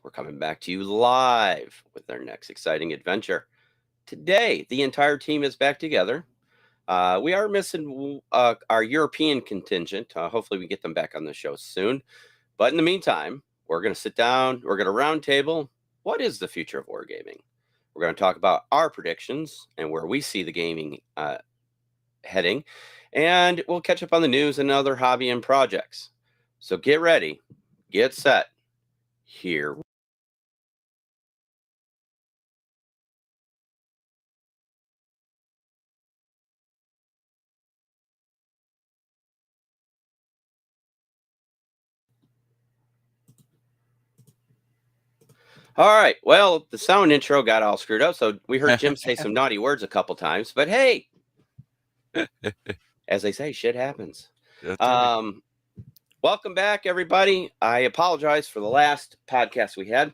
We're coming back to you live with our next exciting adventure. Today, the entire team is back together. We are missing our European contingent. Hopefully, we get them back on the show soon. But in the meantime, we're going to sit down. We're going to roundtable. What is the future of wargaming? We're going to talk about our predictions and where we see the gaming heading. And we'll catch up on the news and other hobby and projects. So get ready, get set. Here. All right. Well, the sound intro got all screwed up, so we heard Jim say some naughty words a couple times. But hey, as they say, shit happens. Welcome back, everybody. I apologize for the last podcast we had.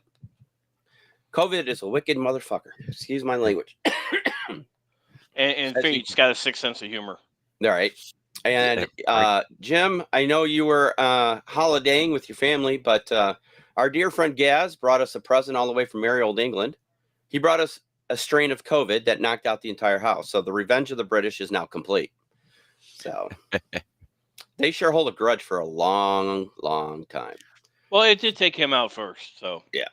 COVID is a wicked motherfucker. Excuse my language. and Fate's got a sick sense of humor. All right. And Jim, I know you were holidaying with your family, but our dear friend Gaz brought us a present all the way from merry old England. He brought us a strain of COVID that knocked out the entire house. So the revenge of the British is now complete. So they sure hold a grudge for a long, long time. Well, it did take him out first. So yeah.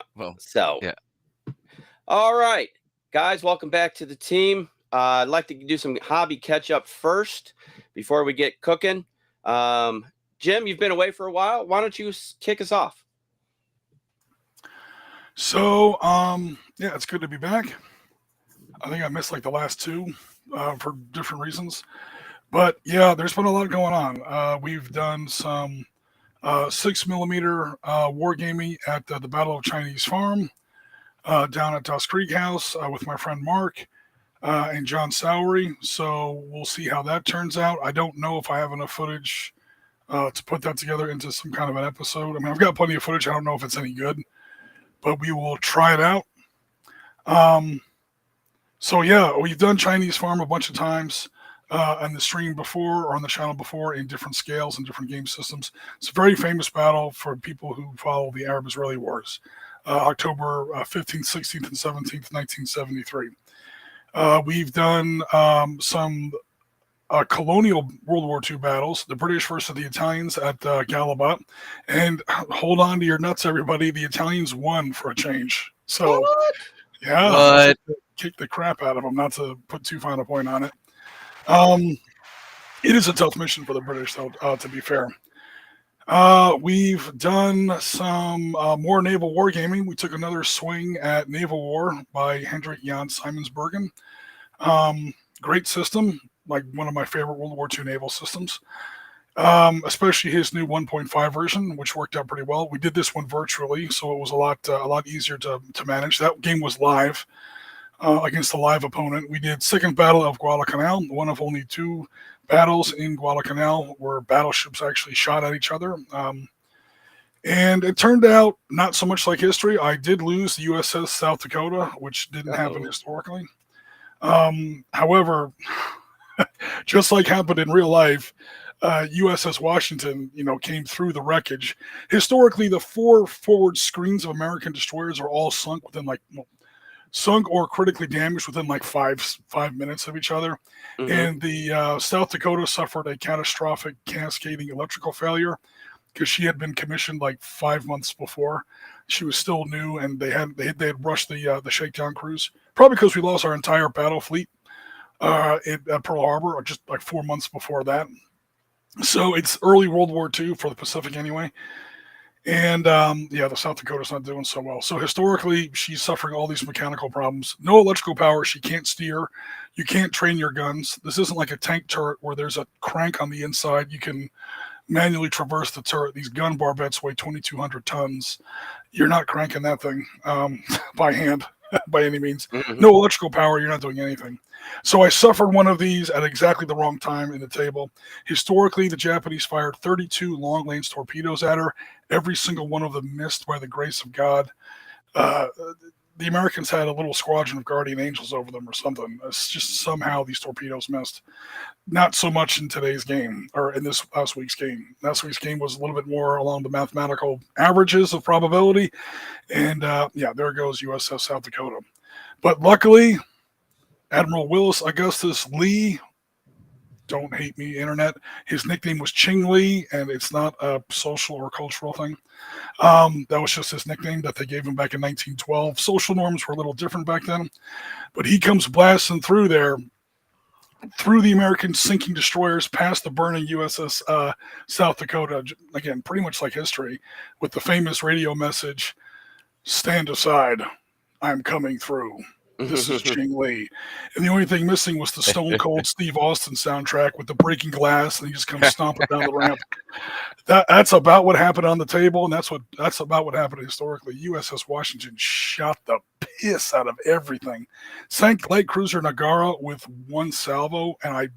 All right, guys, welcome back to the team. I'd like to do some hobby catch up first before we get cooking. Jim, you've been away for a while. Why don't you kick us off? So, yeah, it's good to be back. I think I missed like the last two for different reasons. But yeah, there's been a lot going on. We've done some 6mm wargaming at the Battle of Chinese Farm down at Tusk Creek House with my friend Mark and John Sowery. So we'll see how that turns out. I don't know if I have enough footage to put that together into some kind of an episode. I mean, I've got plenty of footage. I don't know if it's any good, but we will try it out. So yeah, we've done Chinese Farm a bunch of times on the stream before or on the channel before in different scales and different game systems. It's a very famous battle for people who follow the Arab-Israeli Wars, October 15th, 16th, and 17th, 1973. We've done some colonial World War II battles, the British versus the Italians at Galabat. And hold on to your nuts, everybody. The Italians won for a change. So, what? Yeah, kick the crap out of them, not to put too fine a point on it. It is a tough mission for the British, though, to be fair. We've done some more naval wargaming. We took another swing at Naval War by Hendrik Jan Simonsbergen. Great system, like one of my favorite World War II naval systems, especially his new 1.5 version, which worked out pretty well. We did this one virtually, so it was a lot easier to manage. That game was live against a live opponent. We did Second Battle of Guadalcanal, one of only two battles in Guadalcanal where battleships actually shot at each other. And it turned out not so much like history. I did lose the USS South Dakota, which didn't happen historically. However, just like happened in real life, USS Washington, came through the wreckage. Historically, the four forward screens of American destroyers are all sunk within sunk or critically damaged within 5 minutes of each other. Mm-hmm. And the South Dakota suffered a catastrophic cascading electrical failure because she had been commissioned 5 months before. She was still new, and they had rushed the shakedown cruise, probably because we lost our entire battle fleet at Pearl Harbor, or just 4 months before that. So it's early World War II for the Pacific anyway. And the South Dakota's not doing so well. So historically, she's suffering all these mechanical problems. No electrical power. She can't steer. You can't train your guns. This isn't like a tank turret where there's a crank on the inside. You can manually traverse the turret. These gun barbettes weigh 2,200 tons. You're not cranking that thing by hand by any means. Mm-hmm. No electrical power. You're not doing anything. So I suffered one of these at exactly the wrong time in the table. Historically, the Japanese fired 32 long-range torpedoes at her. Every single one of them missed by the grace of God. the Americans had a little squadron of guardian angels over them or something. It's just somehow these torpedoes missed. Not so much in today's game or in this last week's game. Last week's game was a little bit more along the mathematical averages of probability. And there goes USS South Dakota. But luckily, Admiral Willis Augustus Lee, don't hate me, Internet, his nickname was Ching Lee, and it's not a social or cultural thing. That was just his nickname that they gave him back in 1912. Social norms were a little different back then. But he comes blasting through there, through the American sinking destroyers, past the burning USS South Dakota, again, pretty much like history, with the famous radio message, "Stand aside, I'm coming through. This is Ching Lee." And the only thing missing was the Stone Cold Steve Austin soundtrack with the breaking glass, and he just comes stomping down the ramp. That's about what happened on the table, and that's about what happened historically. USS Washington shot the piss out of everything. Sank light cruiser Nagara with one salvo, and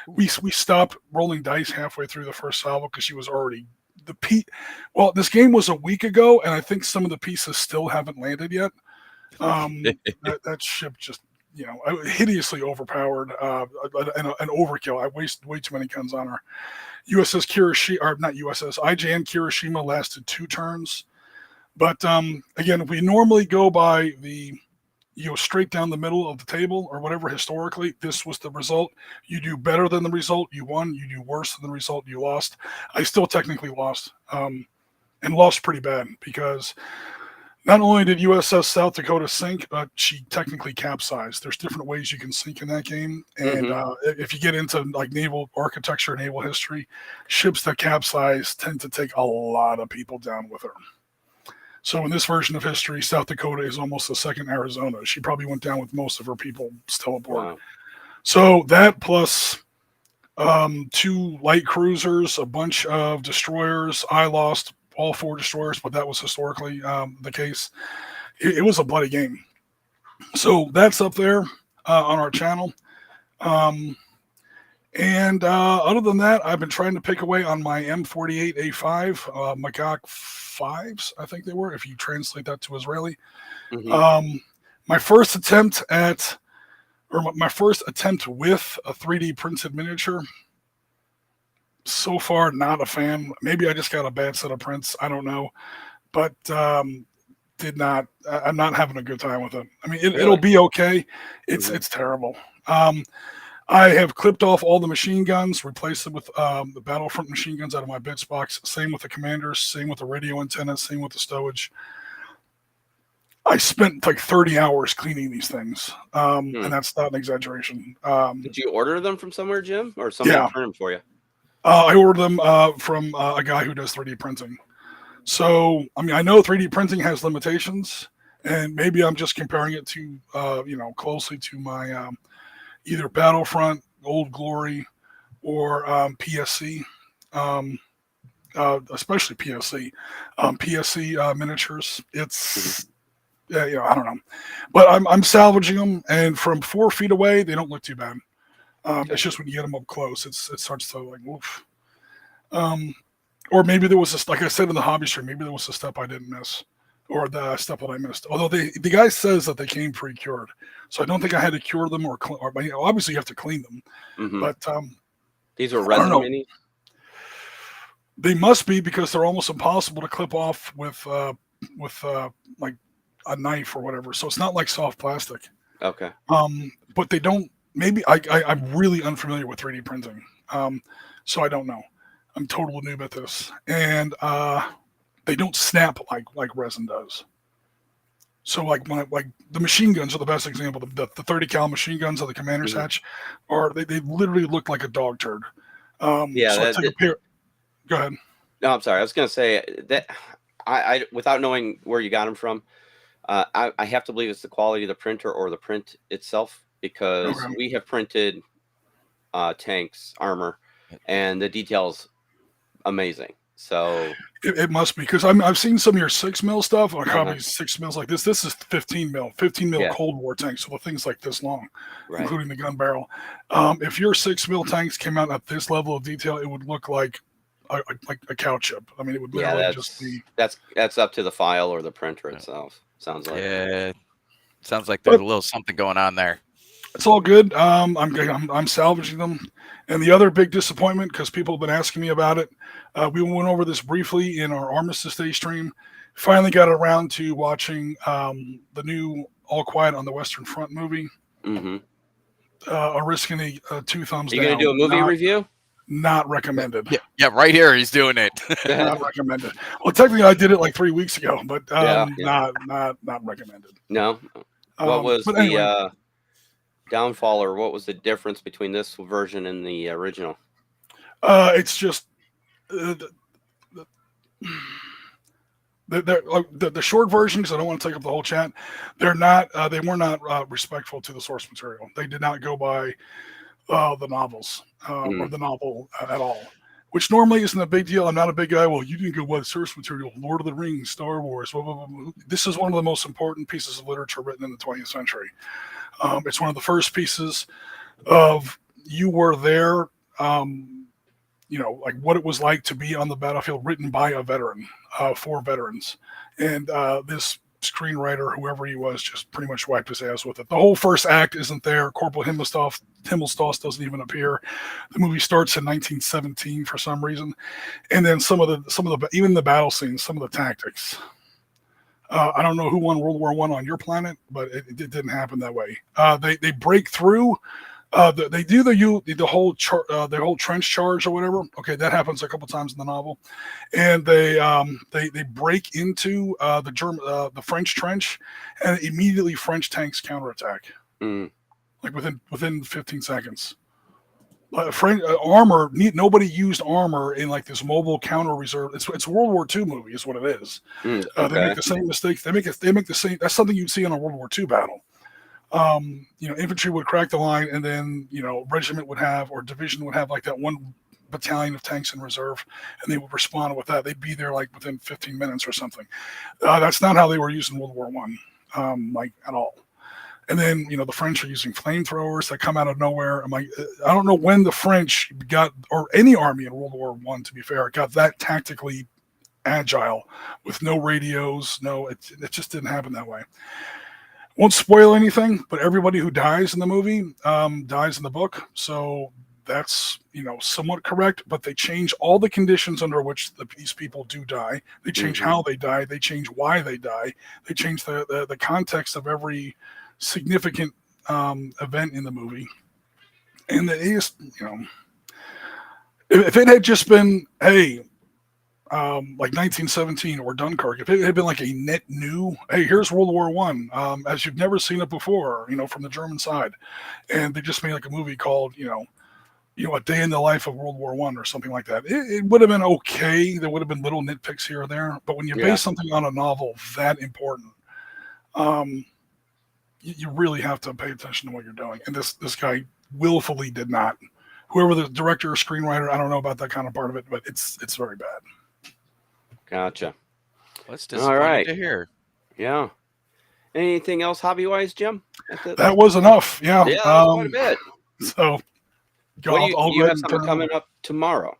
we stopped rolling dice halfway through the first salvo because she was already this game was a week ago, and I think some of the pieces still haven't landed yet. That ship just, hideously overpowered, an overkill. I wasted way too many guns on her. USS Kirishima, or not USS, IJN Kirishima lasted 2 turns. But again, if we normally go by the, straight down the middle of the table or whatever historically, this was the result. You do better than the result, you won. You do worse than the result, you lost. I still technically lost, and lost pretty bad because not only did USS South Dakota sink, but she technically capsized. There's different ways you can sink in that game. And if you get into like naval architecture, naval history, ships that capsize tend to take a lot of people down with her. So in this version of history, South Dakota is almost the second Arizona. She probably went down with most of her people still aboard. Wow. So that plus 2 light cruisers, a bunch of destroyers. I lost all 4 destroyers, but that was historically the case. It was a bloody game. So that's up there on our channel. And other than that, I've been trying to pick away on my M48A5 Magog 5s, I think they were, if you translate that to Israeli. My first attempt with a 3D printed miniature, so far not a fan. Maybe I just got a bad set of prints, I don't know, but I'm not having a good time with it. I mean, it'll be okay. It's terrible. I have clipped off all the machine guns, replaced them with the Battlefront machine guns out of my bits box. Same with the commanders, same with the radio antennas, same with the stowage. I spent like 30 hours cleaning these things, and that's not an exaggeration. Did you order them from somewhere, Jim, or somebody print them for you? I ordered them from a guy who does 3D printing. So, I mean, I know 3D printing has limitations, and maybe I'm just comparing it to, closely to my either Battlefront, Old Glory, or PSC, especially PSC. PSC miniatures. It's, I don't know. But I'm salvaging them, and from 4 feet away, they don't look too bad. It's just when you get them up close, it starts to like, woof. Or maybe there was like I said in the hobby stream, maybe there was a step I didn't miss, or the step that I missed. Although the guy says that they came pre-cured, so I don't think I had to cure them or obviously you have to clean them. But these are resin minis. They must be, because they're almost impossible to clip off with like a knife or whatever. So it's not like soft plastic. Okay. But they don't. Maybe I'm really unfamiliar with 3D printing, so I don't know. I'm total noob at this, and they don't snap like resin does. So like the machine guns are the best example. The 30 cal machine guns of the commander's hatch they literally look like a dog turd. So I take a pair. Go ahead. No, I'm sorry. I was going to say that I without knowing where you got them from, I have to believe it's the quality of the printer or the print itself, because we have printed tanks, armor, and the details amazing. So it must be, because I've seen some of your 6 mil stuff, like probably 6 mils like this. This is 15 mil Cold War tanks, so the thing's like this long, including the gun barrel. If your 6 mil tanks came out at this level of detail, it would look like a cow chip. I mean, it would literally just be. That's up to the file or the printer itself. Sounds like. Yeah, Sounds like there's a little something going on there. It's all good. I'm salvaging them. And the other big disappointment, because people have been asking me about it, we went over this briefly in our Armistice Day stream. Finally got around to watching the new All Quiet on the Western Front movie. Mm-hmm. A risk and a 2 thumbs down. You going to do a movie review? Not recommended. Yeah, right here he's doing it. Not recommended. Well, technically, I did it like 3 weeks ago, but Yeah. not recommended. No. What was the downfall, or what was the difference between this version and the original? It's just the short version, because I don't want to take up the whole chat. They were not respectful to the source material. They did not go by the novels or the novel at all, which normally isn't a big deal. I'm not a big guy. Well, you didn't go by the source material. Lord of the Rings, Star Wars. Blah, blah, blah. This is one of the most important pieces of literature written in the 20th century. It's one of the first pieces of you were there. Like what it was like to be on the battlefield, written by a veteran, for veterans. And this screenwriter, whoever he was, just pretty much wiped his ass with it. The whole first act isn't there. Corporal Himmelstoss doesn't even appear. The movie starts in 1917 for some reason. And then some of the even the battle scenes, some of the tactics. I don't know who won World War I on your planet, but it didn't happen that way. They break through. They do the whole trench charge or whatever. Okay, that happens a couple times in the novel, and they break into the French trench, and immediately French tanks counterattack, like within 15 seconds. Armor. Nobody used armor in like this mobile counter reserve. It's a World War II movie, is what it is. Okay. They make the same mistakes. They make the same. That's something you'd see in a World War II battle. Infantry would crack the line, and then regiment would have, or division would have, like that one battalion of tanks in reserve, and they would respond with that. They'd be there like within 15 minutes or something. That's not how they were using World War I, like at all. And then the French are using flamethrowers that come out of nowhere. I'm like, I don't know when the French got, or any army in World War I, to be fair, got that tactically agile with no radios. No, it just didn't happen that way. Won't spoil anything, but everybody who dies in the movie dies in the book. So that's, somewhat correct, but they change all the conditions under which these people do die. They change how they die. They change why they die. They change the context of every significant event in the movie. And it is, if it had just been, hey, like 1917 or Dunkirk, if it had been like a net new, hey, here's World War I, as you've never seen it before, from the German side, and they just made like a movie called, A Day in the Life of World War I or something like that, it would have been okay. There would have been little nitpicks here or there, but when you base something on a novel that important, you really have to pay attention to what you're doing. And this guy willfully did not. Whoever the director or screenwriter, I don't know about that kind of part of it, but it's very bad. Gotcha. That's disappointing to hear. Yeah. Anything else hobby-wise, Jim? That was enough. Yeah. Yeah, that was quite a bit. So, you have something coming up tomorrow?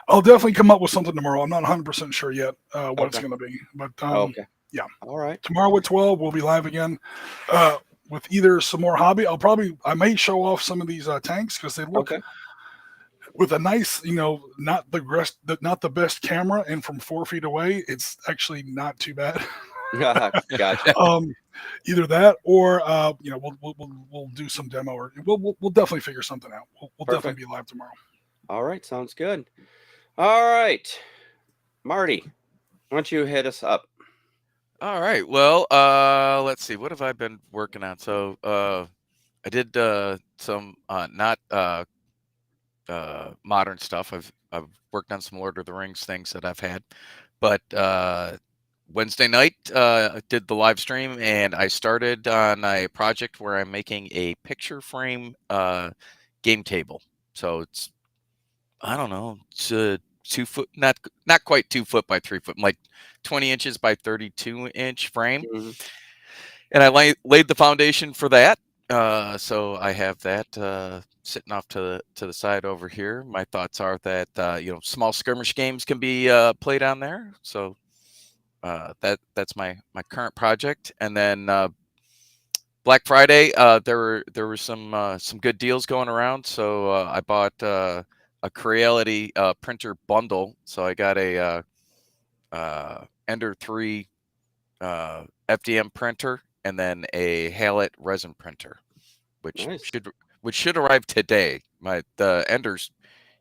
I'll definitely come up with something tomorrow. I'm not 100% sure yet what it's going to be. But okay. Yeah. All right. Tomorrow at 12, we'll be live again with either some more hobby. I may show off some of these tanks because they look with a nice, not the best camera, and from 4 feet away, it's actually not too bad. Gotcha. Either that, or we'll do some demo, or we'll definitely figure something out. We'll definitely be live tomorrow. All right, sounds good. All right, Marty, why don't you hit us up? All right. Well, let's see. What have I been working on? So I did some not modern stuff. I've worked on some Lord of the Rings things that I've had, but Wednesday night I did the live stream, and I started on a project where I'm making a picture frame game table. So it's, I don't know, it's a 2 foot, not quite 2 foot by 3 foot, like 20 inches by 32 inch frame. And I laid the foundation for that. So I have that sitting off to the side over here. My thoughts are that small skirmish games can be played on there. So that's my current project. And then Black Friday, there were some good deals going around. So I bought a Creality printer bundle. So I got a Ender 3 FDM printer and then a Hallet resin printer, which Nice. should arrive today. The Ender's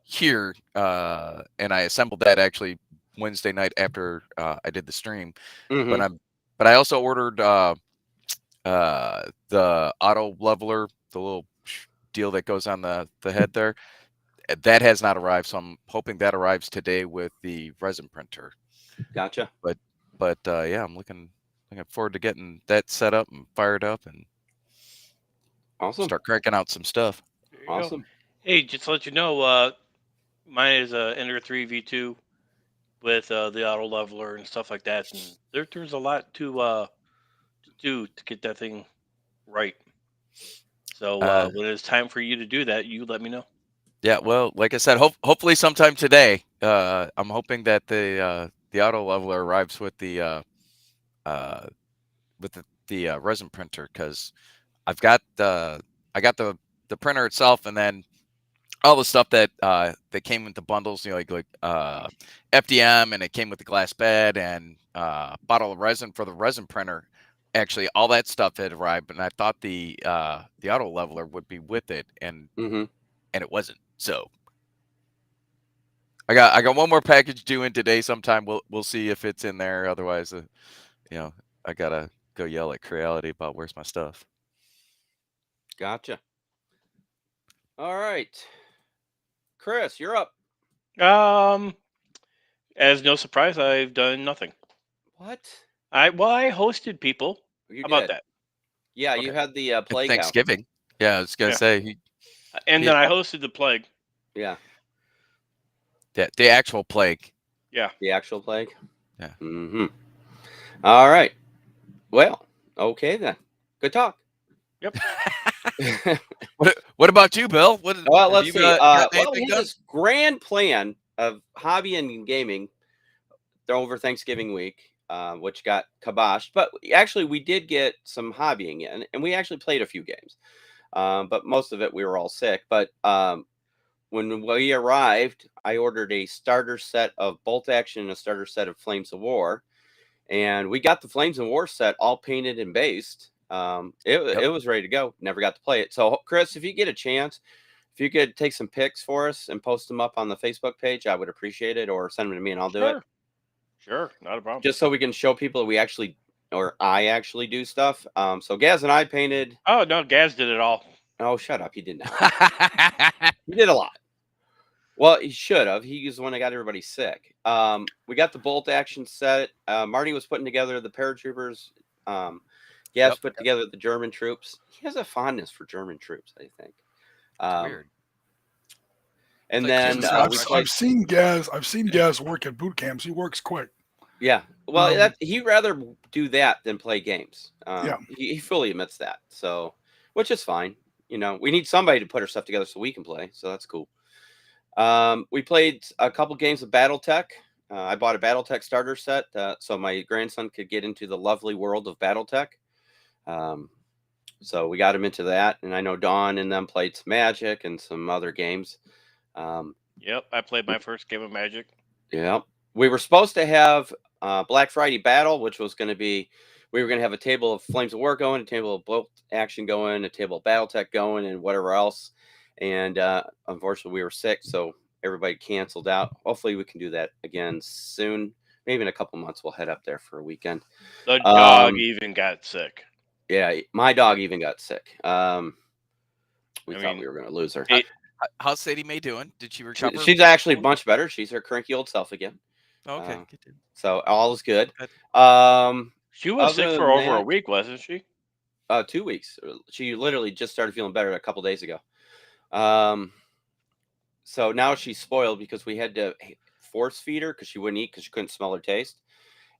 here, and I assembled that actually Wednesday night after I did the stream. Mhm. But I also ordered the auto leveler, the little deal that goes on the head there. That has not arrived, so I'm hoping that arrives today with the resin printer. Gotcha. But yeah, I'm looking forward to getting that set up and fired up and Awesome. start cranking out some stuff. There you go. Awesome. Hey, just to let you know, mine is a Ender 3 V2 with the auto leveler and stuff like that, and there's a lot to do to get that thing right. So when it's time for you to do that, you let me know. Yeah, well, like I said, hopefully sometime today. I'm hoping that the auto leveler arrives with the resin printer, because I got the printer itself, and then all the stuff that came with the bundles, like FDM, and it came with the glass bed and bottle of resin for the resin printer. Actually, all that stuff had arrived, and I thought the auto leveler would be with it, and Mhm. it wasn't. So I got one more package due in today sometime. We'll see if it's in there. Otherwise, I gotta go yell at Creality about where's my stuff. Gotcha. All right, Chris, you're up. As no surprise, I've done nothing. What? I hosted people. You How about did. that? Yeah, Okay. you had the It's plague house. Thanksgiving. Yeah, I was gonna Yeah. say And Yeah. then I hosted the plague. Yeah, the actual plague. Yeah. the actual plague. Yeah. Mhm. All right. Well, okay then. Good talk. Yep. What about you, Bill? What Well, have let's you see. got Well, we anything had done? this grand plan of hobby and gaming over Thanksgiving week, which got kiboshed. But actually, we did get some hobbying in, and we actually played a few games. But most of it, we were all sick. But when we arrived, I ordered a starter set of Bolt Action and a starter set of Flames of War. And we got the Flames of War set all painted and based. It was ready to go. Never got to play it. So, Chris, if you get a chance, if you could take some pics for us and post them up on the Facebook page, I would appreciate it, or send them to me and I'll do it. Sure, not a problem. Just so we can show people that we actually, or I actually do stuff. So Gaz and I painted. Oh no, Gaz did it all. Oh, shut up. He did not. He did a lot. Well, he should have. He was the one that got everybody sick. We got the Bolt Action set. Marty was putting together the paratroopers. Gaz put together the German troops. He has a fondness for German troops, I think. Weird. And It's like then I've seen Gaz work at boot camps. He works quick. Yeah, well, he'd rather do that than play games. Yeah. He fully admits that. So, which is fine. We need somebody to put our stuff together so we can play. So that's cool. We played a couple games of BattleTech. I bought a BattleTech starter set so my grandson could get into the lovely world of BattleTech. So we got him into that, and I know Dawn and them played some Magic and some other games. Yep, I played my first game of Magic. Yeah, we were supposed to have Black Friday Battle, which was going to be, we were going to have a table of Flames of War going, a table of Bolt Action going, a table of BattleTech going, and whatever else. And unfortunately, we were sick, so everybody canceled out. Hopefully, we can do that again soon. Maybe in a couple months, we'll head up there for a weekend. The dog even got sick. Yeah, my dog even got sick. We thought we were going to lose her. How's Sadie Mae doing? Did she recover? She's actually much better. She's her cranky old self again. Okay. So all is good. She was sick for over a week, wasn't she? 2 weeks. She literally just started feeling better a couple days ago. So now she's spoiled because we had to force feed her because she wouldn't eat because she couldn't smell or taste.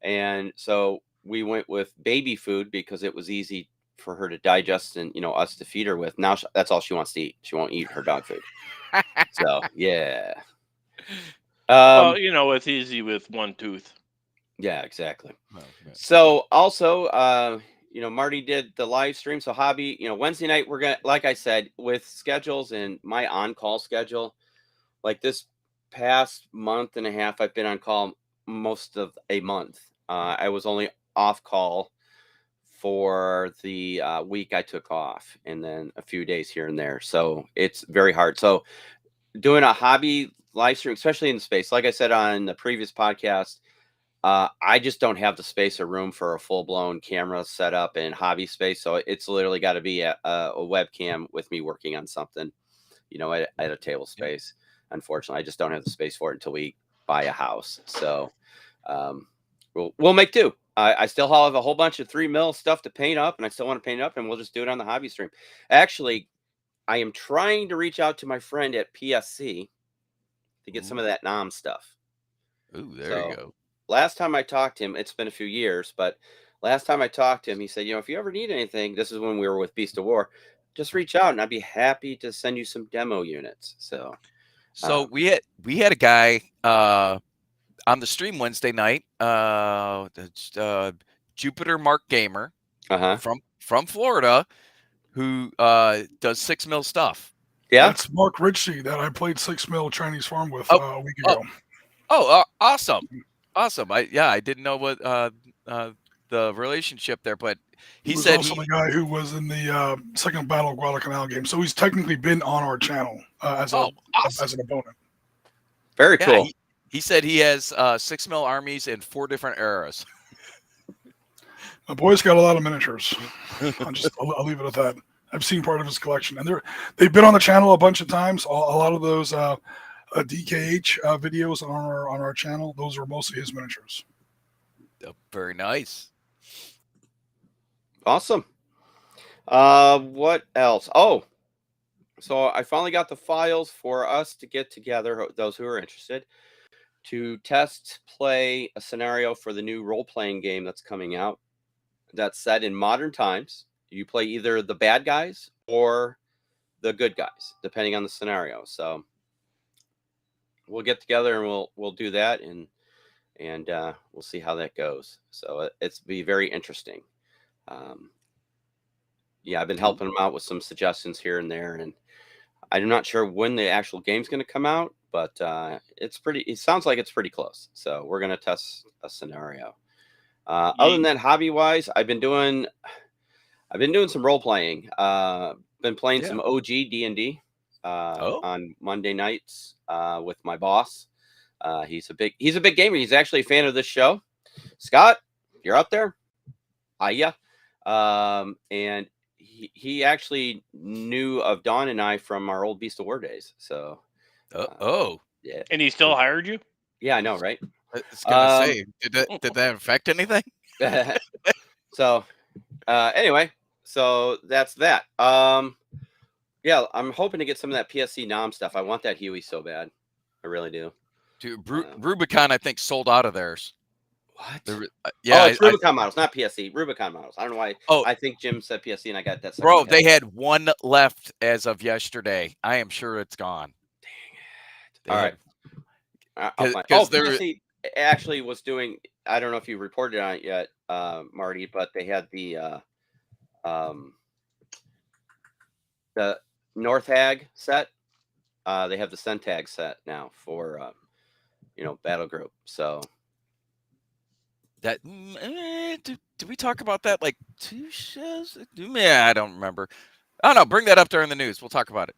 And so we went with baby food because it was easy for her to digest and, us to feed her with. Now that's all she wants to eat. She won't eat her dog food. So, yeah. Well, it's easy with one tooth. Yeah, exactly. Oh, yeah. So also, Marty did the live stream. So hobby, Wednesday night, we're going to, like I said, with schedules and my on-call schedule, like this past month and a half, I've been on call most of a month. I was only off call for the week I took off, and then a few days here and there. So it's very hard. So doing a hobby live stream, especially in the space, like I said on the previous podcast, I just don't have the space or room for a full-blown camera setup and hobby space. So it's literally got to be a webcam with me working on something, at a table space. Unfortunately, I just don't have the space for it until we buy a house. So we'll make do. I still have a whole bunch of 3mm stuff to paint up, and I still want to paint it up, and we'll just do it on the hobby stream. Actually, I am trying to reach out to my friend at PSC to get some of that NOM stuff. Ooh, there you go. Last time I talked to him, it's been a few years, but last time I talked to him, he said, if you ever need anything, this is when we were with Beast of War, just reach out and I'd be happy to send you some demo units. So we had a guy on the stream Wednesday night, Jupiter Mark Gamer from Florida, who does 6mm stuff. Yeah, that's Mark Ritchie that I played 6mm Chinese Farm with a week ago. Awesome. I didn't know what the relationship there, but he was said also the guy who was in the second Battle of Guadalcanal game. So he's technically been on our channel as an opponent. Very cool. He said he has 6mm armies in 4 different eras. My boy's got a lot of miniatures. I'll leave it at that. I've seen part of his collection, and they've been on the channel a bunch of times. A lot of those DKH videos on our channel, those are mostly his miniatures. Very nice. Awesome. What else? Oh, so I finally got the files for us to get together, those who are interested, to play a scenario for the new role-playing game that's coming out that's set in modern times. You play either the bad guys or the good guys, depending on the scenario. So we'll get together and we'll do that, and we'll see how that goes. So it's be very interesting. I've been helping them out with some suggestions here and there, and I'm not sure when the actual game's going to come out, but it sounds like it's pretty close. So we're going to test a scenario. Other than that, hobby wise, I've been doing some role playing. Been playing some OG D&D on Monday nights with my boss. He's a big gamer. He's actually a fan of this show. Scott, you're out there. Hiya. And he actually knew of Dawn and I from our old Beast of War days. So, yeah. And he still hired you? Yeah, I know, right? I was gonna say, did that affect anything? So, anyway, so that's that. Yeah, I'm hoping to get some of that PSC NOM stuff. I want that Huey so bad. I really do. Dude, Rubicon, I think, sold out of theirs. What? It's Rubicon models, not PSC. Rubicon models. I don't know why. I think Jim said PSC, and I got that. Bro, they had one left as of yesterday. I am sure it's gone. Dang it! All right. PSC actually was doing. I don't know if you reported on it yet, Marty, but they had the North Hag set. They have the Centag set now for Battle Group. So. That did we talk about that like 2 shows? Yeah, I don't remember. I don't know. Bring that up during the news. We'll talk about it.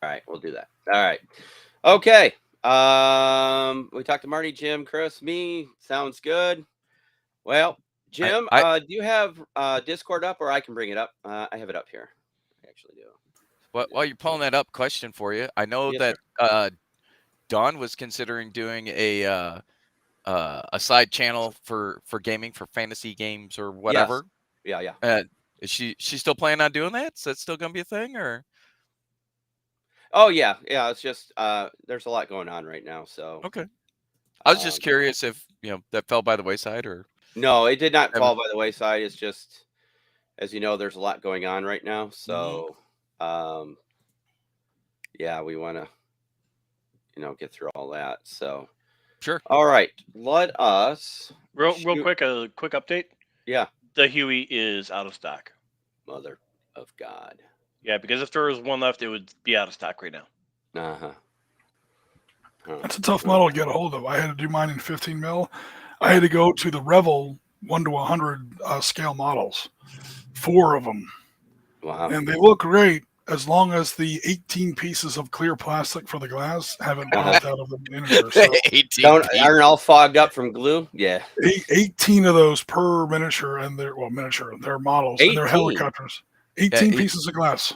All right, we'll do that. All right. Okay. We talked to Marty, Jim, Chris, me. Sounds good. Well, Jim, do you have Discord up, or I can bring it up? I have it up here. I actually do. While you're pulling that up, question for you. I know that Dawn was considering doing a side channel for gaming, for fantasy games or whatever. Yes. Yeah. Is she still planning on doing that? Is that still going to be a thing, or? Oh yeah. It's just there's a lot going on right now. So okay. I was just curious if that fell by the wayside, or no, it did not fall by the wayside. It's just, as you know, there's a lot going on right now. So we want to get through all that. So. Sure. All right. Let us real quick, a quick update. Yeah. the Huey is out of stock. Mother of God. Yeah, because if there was one left, it would be out of stock right now. Uh-huh. That's a tough model to get a hold of. I had to do mine in 15 mil. I Yeah. had to go to the Revel 1 to 100 scale models, 4 of them, Wow. and they look great as long as the 18 pieces of clear plastic for the glass haven't bumped out of the miniature. So 18 feet. Aren't all fogged up from glue? Yeah. 18 of those per miniature, and they're models and they're 18? helicopters. 18 Yeah, pieces of glass.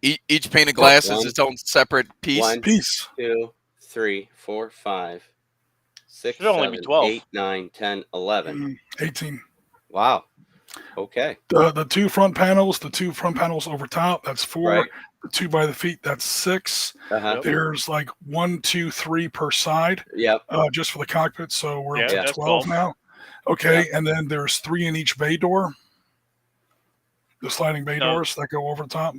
Each pane of glass is One. its own separate piece. One, Piece. 2, 3, 4, 5, 6, Should only be 7, 12. 8, 9, 10, 11. 18. Wow. Okay. The two front panels over top, that's 4. Right. The 2 by the feet, that's 6. Uh-huh. Yep. There's like 1, 2, 3 per side, Yep. just for the cockpit. So we're up Yeah, to that's 12 12. now. Okay, and then there's 3 in each bay door. The sliding bay No. doors that go over the top.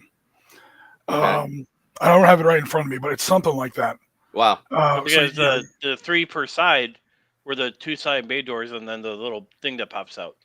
Okay. I don't have it right in front of me, but it's something like that. Wow. Because so, the 3 per side were the 2 side bay doors, and then the little thing that pops out.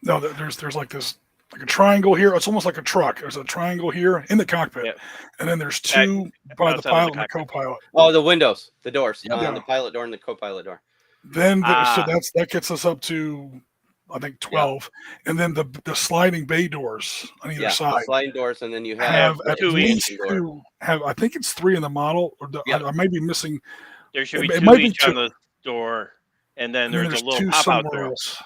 no, there's like this, like a triangle here. It's almost like a truck. There's a triangle here in the cockpit, Yeah. and then there's 2 by the outside of the pilot and the cockpit. co-pilot. Oh, the windows, the doors, Yeah. the pilot door and the co-pilot door. Then so Ah. that gets us up to, I think, 12, and then the sliding bay doors on either Yeah, the side sliding doors, and then you have have at two least expansion door. 2. I think it's 3 in the model, or Yep. I may be missing. There should be It 2 might be each 2. on the door, and then And then there's a little 2 pop out somewhere door. else.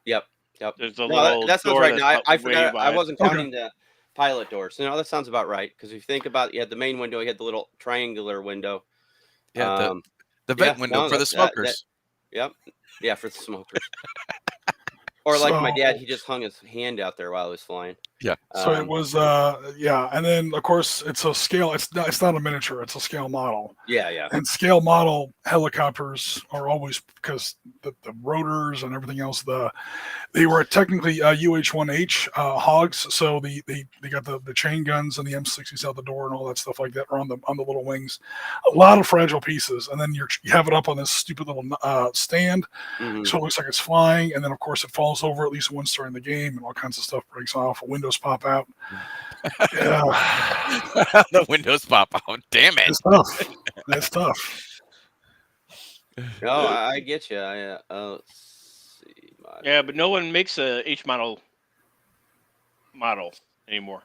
Yep. Yep. There's a No, little that sounds door right. that's Now, I way forgot. I wide. wasn't Okay. counting the pilot doors. No, that sounds about right. Because if you think about, you had the main window, you had the little triangular window. Yeah, the vent window no, for the that- smokers. Yep. Yeah, for the smokers. Or like my So- dad, he just hung his hand out there while he was flying. Yeah. So it was and then of course it's a scale. It's not a miniature. It's a scale model. Yeah, yeah. And scale model helicopters are always, because the rotors and everything else, they were technically UH-1H hogs, so they got the chain guns and the M60s out the door and all that stuff like that are on the little wings. A lot of fragile pieces, and then you have it up on this stupid little stand, Mhm. so it looks like it's flying, and then of course it falls over at least once during the game, and all kinds of stuff breaks off. Windows pop out. Yeah, The windows pop out. Damn it. it's tough. That's tough. No, I get you. Let's see. Yeah, but no one makes a H model anymore.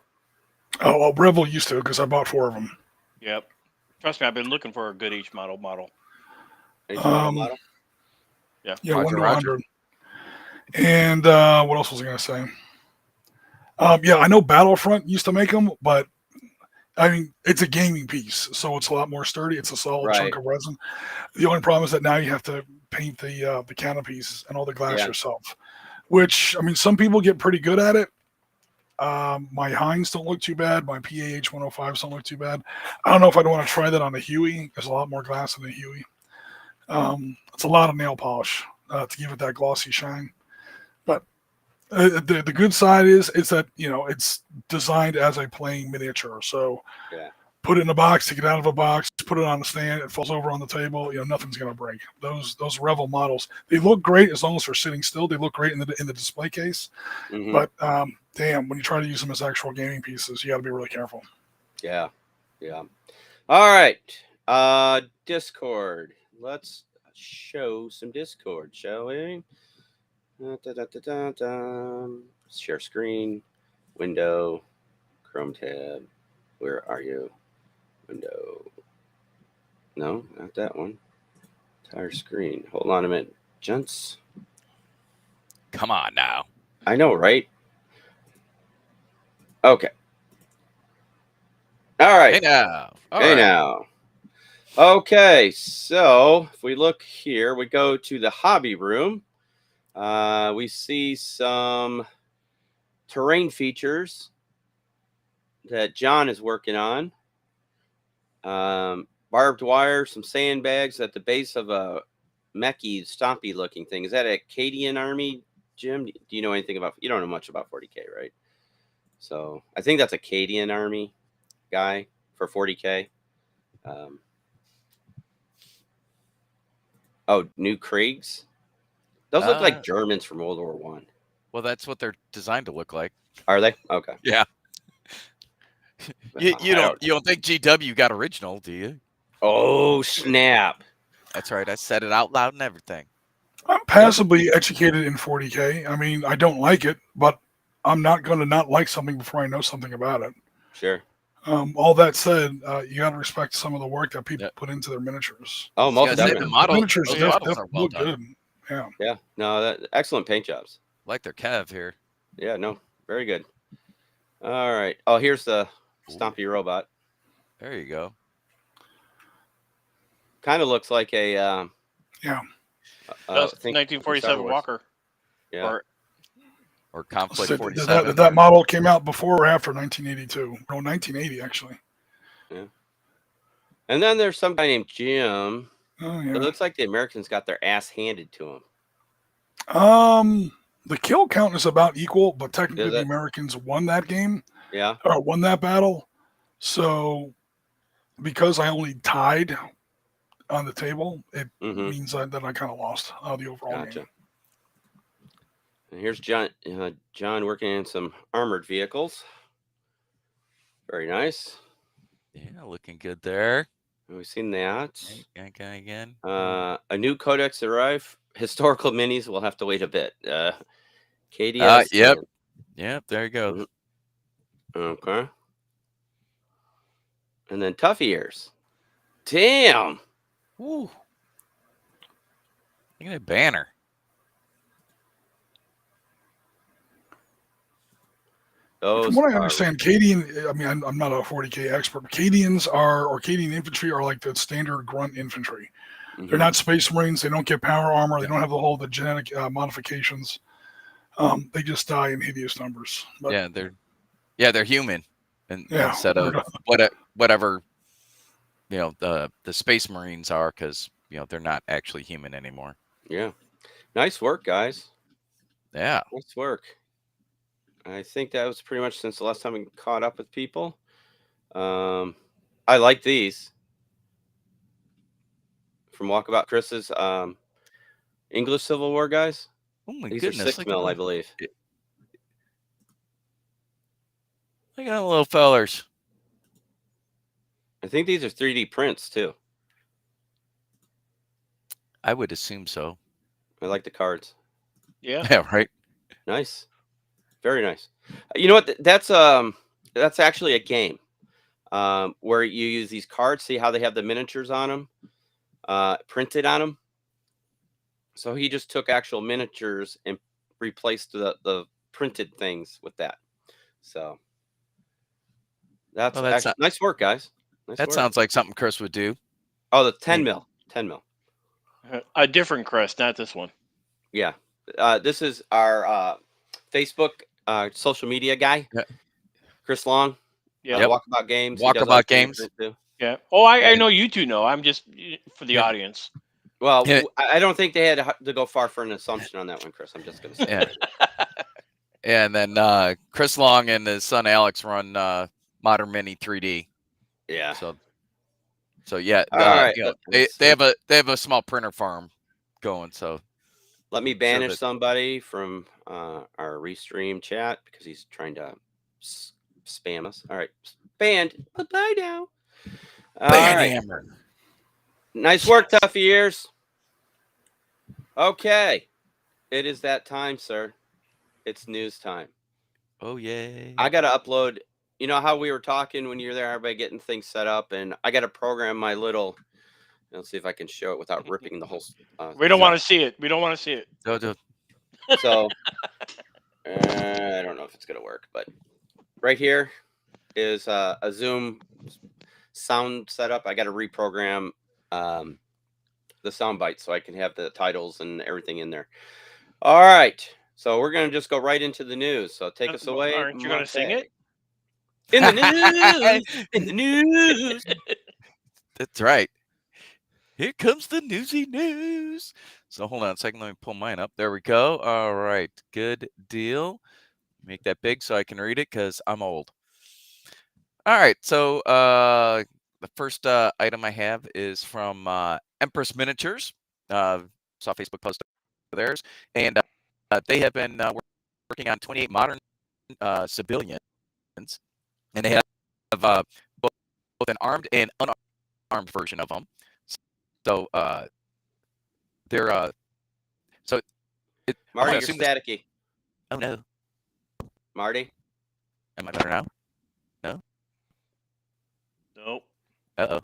Oh, well, Revel used to, because I bought 4 of them. Yep. Trust me, I've been looking for a good H model. model. Yeah. Yeah, Roger, 1 to Roger. 100. And what else was I going to say? Yeah, I know Battlefront used to make them, but I mean, it's a gaming piece, so it's a lot more sturdy. It's a solid chunk Right. of resin. The only problem is that now you have to paint the canopies and all the glass Yeah. yourself, which, I mean, some people get pretty good at it. My Heinz don't look too bad. My PAH 105s don't look too bad. I don't know if I'd want to try that on a Huey. There's a lot more glass in the Huey. It's a lot of nail polish to give it that glossy shine. But the good side is that, it's designed as a playing miniature. So Yeah. put it in a box, take it out of a box, put it on a stand, it falls over on the table. Nothing's going to break. Those Revel models, they look great as long as they're sitting still. They look great in the display case. Mhm. But damn, when you try to use them as actual gaming pieces, you got to be really careful. Yeah. Yeah. All right. Discord. Let's show some Discord, shall we? Share screen. Window. Chrome tab. Where are you? Window. No, not that one. Entire screen. Hold on a minute. Gents. Come on now. I know, right? Okay. All right. Hey now. All Hey right. now. Okay, so if we look here, we go to the hobby room. We see some terrain features that John is working on. Barbed wire, some sandbags at the base of a mechy, stompy looking thing. Is that a Acadian army, Jim? Do you know anything about? You don't know much about 40K, right? So I think that's Acadian army guy for 40K. Oh, New Kriegs. Those look like Germans from World War One. Well, that's what they're designed to look like. Are they? Okay. Yeah. You I don't think GW got original, do you? Oh snap! That's right. I said it out loud and everything. I'm passively educated in 40K. I mean, I don't like it, but I'm not going to not like something before I know something about it. Sure. All that said, you got to respect some of the work that people Yep. put into their miniatures. Oh, I was most gonna say, definitely. the model, miniatures those def- models def- are well look done. good. Yeah. Yeah. No, excellent paint jobs. Like their Kev here. Yeah. No. Very good. All right. Oh, here's the Ooh. Stompy robot. There you go. Kind of looks like a Yeah. That's think 1947 Star Wars. Walker. Yeah. Or Conflict So 47. that model came out before or after 1982? No, 1980 actually. And then there's some guy named Jim. Oh It yeah. looks like the Americans got their ass handed to them. The kill count is about equal, but technically Is the it? Americans won that game Yeah. or won that battle. So because I only tied on the table, it Mm-hmm. means that I kind of lost the overall Gotcha. game. And here's John. John working in some armored vehicles. Very nice. Yeah, looking good there. We've seen that. Again. A new codex arrived. Historical minis will have to wait a bit. KDS. Yep. Yep, there you go. Okay. And then Tough Ears. Damn. Woo. Look at that banner. Those From what I are- understand, Cadian, I mean, I'm not a 40K expert, but Cadian infantry are like the standard grunt infantry. Mhm. They're not Space Marines. They don't get power armor. They don't have the genetic modifications. They just die in hideous numbers. But, they're human, instead of whatever the Space Marines are, because they're not actually human anymore. Yeah. Nice work, guys. Yeah. Nice work. I think that was pretty much since the last time we caught up with people. I like these from Walkabout Chris's English Civil War guys. Oh my These goodness! are 6 mil, I believe. Look at them little fellers. I think these are 3D prints too. I would assume so. I like the cards. Yeah. Yeah, right. Nice. Very nice. You know what? That's actually a game where you use these cards. See how they have the miniatures on them, printed on them. So he just took actual miniatures and replaced the printed things with that. So that's nice work, guys. Nice That work. sounds like something Chris would do. Oh, the 10 mil. 10 mil. A different crest, not this one. Yeah. This is our Facebook social media guy, Yeah. Chris Long. Yeah. Walkabout Games. He does Walkabout other Games. things too. Yeah. Oh, I know you two know. I'm just for the audience. Well, Yeah. I don't think they had to go far for an assumption on that one, Chris. I'm just going to say. Yeah. And then Chris Long and his son Alex run Modern Mini 3D. Yeah. So yeah, All right, they have a small printer farm going. So let me banish somebody from our restream chat because he's trying to spam us. All right, banned. Bye now. All right. hammer. Nice work, Tough Ears. Okay, it is that time, sir. It's news time. Oh yay! I got to upload. You know how we were talking when you were there, everybody getting things set up, and I got to program my little. Let's see if I can show it without ripping the whole. We don't want to see it. We don't want to see it. So I don't know if it's gonna work, but right here is a Zoom sound setup. I got to reprogram the sound bites so I can have the titles and everything in there. All right, so we're gonna just go right into the news. So take us away. Aren't you gonna sing it? In the news. In the news. That's right. Here comes the newsy news. So hold on a second. Let me pull mine up. There we go. All right. Good deal. Make that big so I can read it because I'm old. All right. So the first item I have is from Empress Miniatures. Saw a Facebook post of theirs. And they have been working on 28 modern civilians, and they have both an armed and unarmed version of them. So they're so Marty, you're staticky. Oh no, Marty. am I better now? No. Nope. Uh-oh.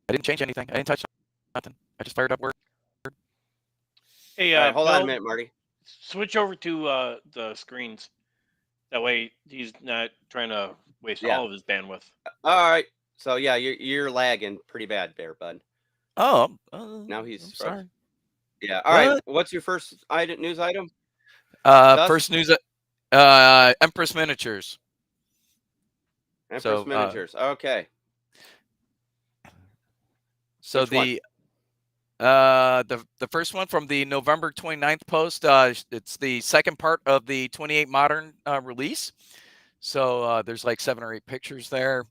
I didn't change anything. I didn't touch nothing. I just fired up Word. Hey, All right, hold on a Bill, minute, Marty. switch over to the screens. That way he's not trying to waste Yeah. all of his bandwidth. All right. So yeah, you're lagging pretty bad there, bud. Oh, Now he's I'm frozen. sorry. Yeah. All right. What? What's your first news item? First news. Empress Miniatures. Empress Miniatures. Okay. So Which one? the first one from the November 29th post, it's the second part of the 28 modern release. So there's like 7 or 8 pictures there.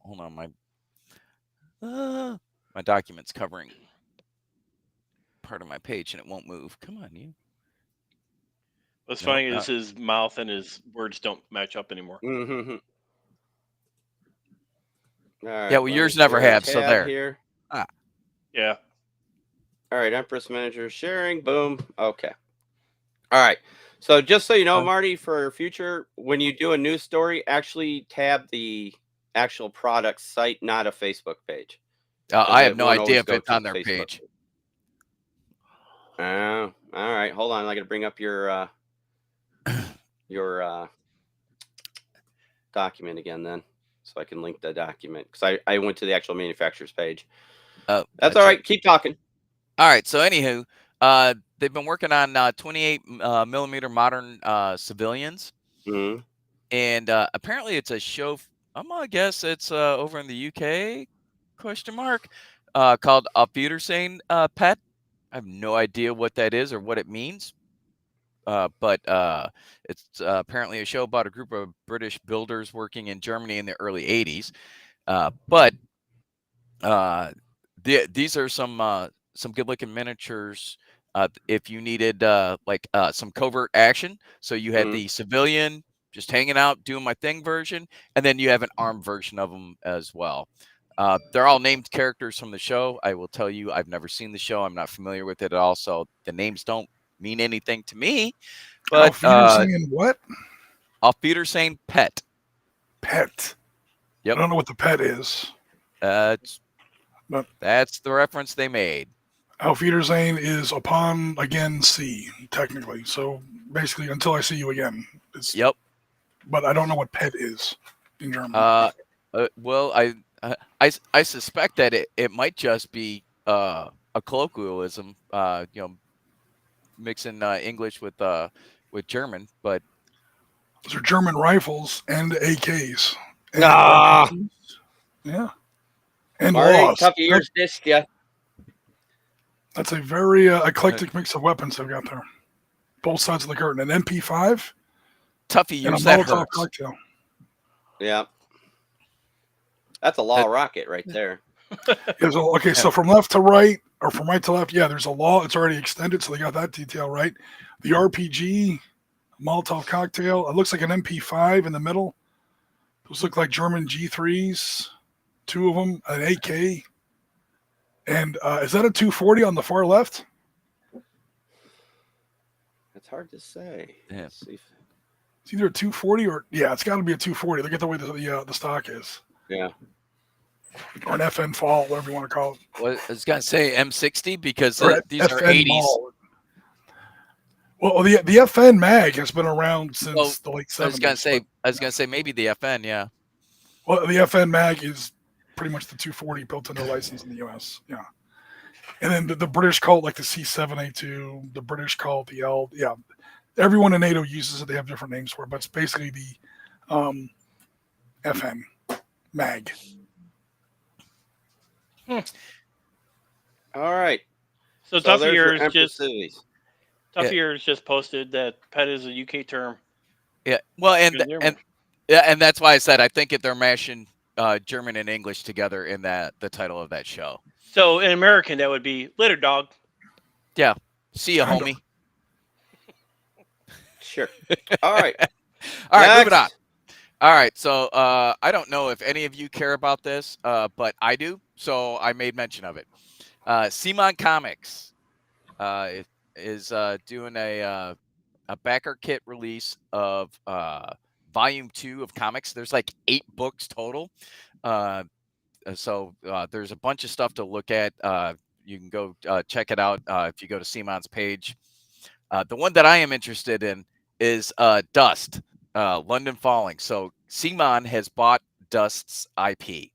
Hold on, my document's covering part of my page and it won't move. Come on, you. What's Nope, funny is not- his mouth and his words don't match up anymore. Mm-hmm. All right, Yeah, well, yours never have, so there. Here. Yeah. All right, Empress Manager sharing. Boom. Okay. All right. So just so you know, Marty, for future, when you do a news story, actually tab the actual product site, not a Facebook page. I have no idea if it's on their page. Oh, all right. Hold on. I got to bring up your document again then, so I can link the document, because I went to the actual manufacturer's page. Oh, that's all right. Keep talking. All right. So anywho, they've been working on 28 millimeter modern civilians, and apparently it's a show. I'm gonna guess it's over in the UK? Question mark. Called Aufwiedersehen Pet. I have no idea what that is or what it means. But it's apparently a show about a group of British builders working in Germany in the early 80s. But these are some good-looking miniatures. If you needed like some covert action, so you had the civilian just hanging out doing my thing version, and then you have an armed version of them as well. They're all named characters from the show. I will tell you, I've never seen the show. I'm not familiar with it at all, so the names don't mean anything to me. But saying what? Aufwiedersehen Pet. Pet. Yep. I don't know what the pet is. That's the reference they made. Aufwiedersehen is upon again see, technically. So basically, until I see you again. Yep. But I don't know what pet is in German. Well, I suspect that it might just be a colloquialism, mixing English with German, but those are German rifles and AKs. And yeah. And laws. Tough years disc, yeah. That's a very eclectic mix of weapons they've got there. Both sides of the curtain. An MP5. Toughy years that hurts. Cocktail. Yeah. That's a law rocket right there. Okay, so from left to right, or from right to left, yeah, there's a law. It's already extended, so they got that detail right. The RPG, Molotov cocktail. It looks like an MP5 in the middle. Those look like German G3s. 2 of them, an AK. And is that a 240 on the far left? It's hard to say. Yeah. Let's see. It's either a 240 or it's got to be a 240. Look at the way the stock is. Yeah. Or an FN fall, whatever you want to call it. Well, I was gonna say M60 because these FN are 80s. Ball. Well, the FN mag has been around since the late 70s. I was gonna say maybe the FN, yeah. Well, the FN mag is pretty much the 240 built into license in the US. Yeah. And then the British call it like the C7A2, the British call it the L. Yeah. Everyone in NATO uses it. They have different names for it, but it's basically the FN mag. All right. So Toughy Ears just posted that pet is a UK term. Yeah. Well, and that's why I said I think they're mashing German and English together in the title of that show. So in American, that would be litter dog. Yeah. See ya, homie. Sure. All right. All right, moving on. Next. All right, so I don't know if any of you care about this, but I do, so I made mention of it. Simon Comics is doing a backer kit release of volume 2 of comics. There's like 8 books total. So there's a bunch of stuff to look at. You can go check it out if you go to Simon's page. The one that I am interested in is Dust, London Falling. So Simon has bought Dust's IP,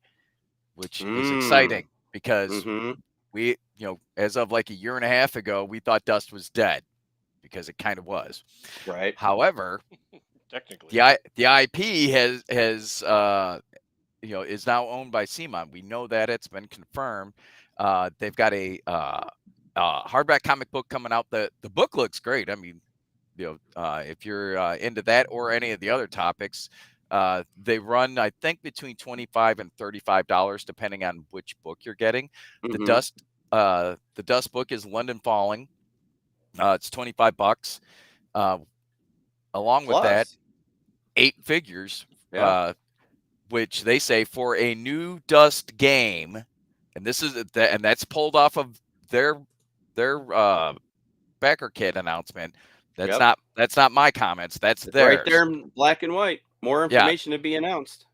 which is exciting because we, as of like a year and a half ago, we thought Dust was dead because it kind of was. Right. However, Technically, the IP has is now owned by Simon. We know that it's been confirmed. They've got a hardback comic book coming out. The book looks great. I mean, if you're into that or any of the other topics, they run, I think, between $25 and $35, depending on which book you're getting. The Dust book is London Falling. It's $25. Along with that, 8 figures, which they say for a new Dust game, and this is and that's pulled off of their backer kit announcement. That's not my comments. That's theirs. Right there in black and white. More information to be announced.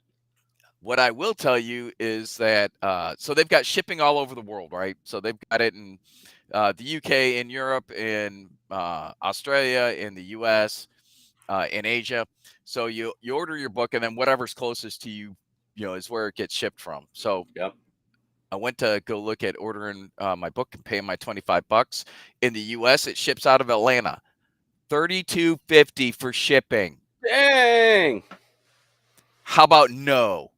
What I will tell you is that so they've got shipping all over the world, right? So they've got it in the UK, in Europe, in Australia, in the US, in Asia. So you order your book, and then whatever's closest to you, is where it gets shipped from. So I went to go look at ordering my book and paying my $25. In the US, it ships out of Atlanta. $32.50 for shipping. Dang. How about no?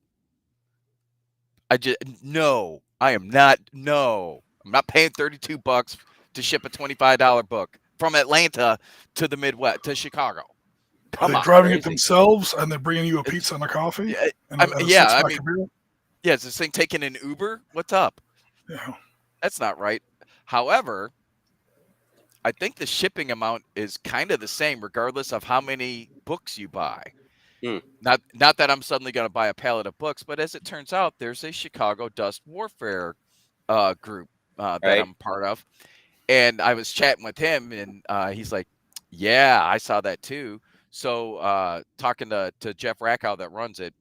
I am not. No, I'm not paying $32 to ship a $25 book from Atlanta to the Midwest, to Chicago. Are they driving it themselves and they're bringing you a pizza and a coffee? Is this thing taking an Uber? What's up? Yeah. That's not right. However, I think the shipping amount is kind of the same regardless of how many books you buy. Not that I'm suddenly going to buy a pallet of books, but as it turns out, there's a Chicago Dust Warfare group that I'm part of. And I was chatting with him, and he's like, yeah, I saw that too. So talking to Jeff Rackow that runs it,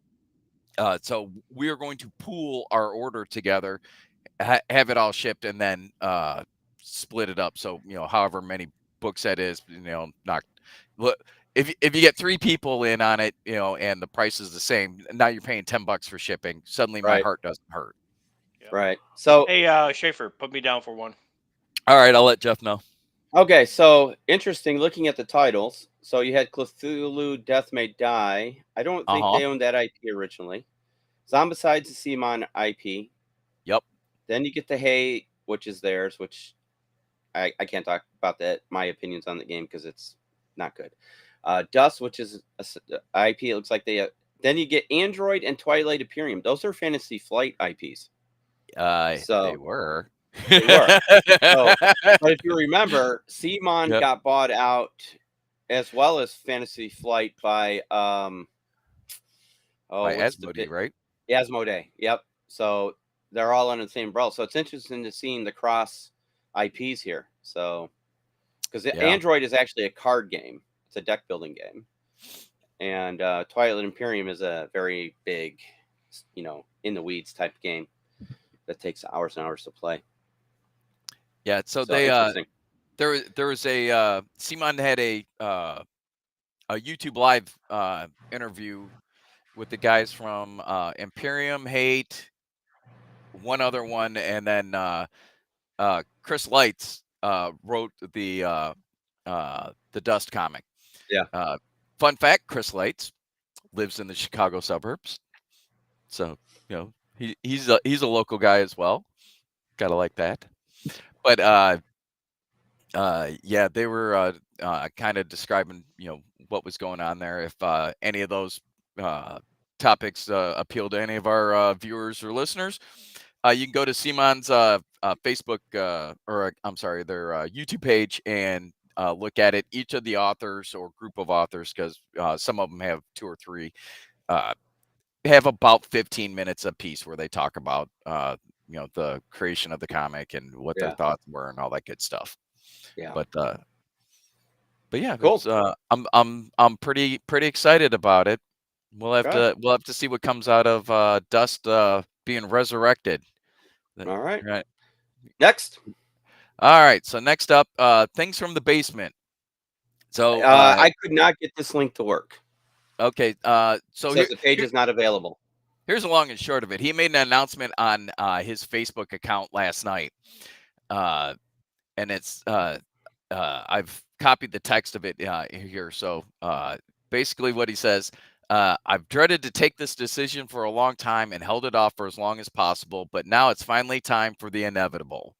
so we are going to pool our order together, have it all shipped, and then split it up. So however many books that is, if you get 3 people in on it, and the price is the same, now you're paying $10 for shipping. Suddenly, my heart doesn't hurt. Right. So hey, Schaefer, put me down for one. All right, I'll let Jeff know. Okay, so interesting. Looking at the titles, so you had Cthulhu, Death May Die. I don't think they owned that IP originally. Zombicide's the Simon IP. Yep. Then you get the Hay, which is theirs, which I can't talk about that. My opinions on the game because it's not good. Dust, which is a IP. It looks like they. Then you get Android and Twilight Imperium. Those are Fantasy Flight IPs. They were. They were. But if you remember, Simon got bought out as well as Fantasy Flight by by Asmodee, right? Asmodee. Yep. So they're all under the same umbrella. So it's interesting to seeing the cross IPs here. So because Android is actually a card game. It's a deck building game. And Twilight Imperium is a very big, in the weeds type game that takes hours and hours to play. Yeah, so they there was a Simon had a YouTube live interview with the guys from Imperium, Hate, one other one, and then Chris Lights wrote the Dust comic. Yeah. Fun fact: Chris Lights lives in the Chicago suburbs, so he's a local guy as well. Gotta like that. But they were kind of describing what was going on there. If any of those topics appeal to any of our viewers or listeners, you can go to Simon's Facebook or I'm sorry, their YouTube page and look at it. Each of the authors or group of authors, because some of them have 2 or 3, have about 15 minutes a piece where they talk about the creation of the comic and what their thoughts were and all that good stuff. Yeah. But yeah, Cool. it's, I'm pretty excited about it. We'll have to see what comes out of Dust being resurrected. All right. Right. Next. All right. So next up, things from the basement. So I could not get this link to work. okay. So It says the page is not available. Here's the long and short of it. He made an announcement on his Facebook account last night, and it's I've copied the text of it here. So basically, what he says. I've dreaded to take this decision for a long time and held it off for as long as possible, but now it's finally time for the inevitable.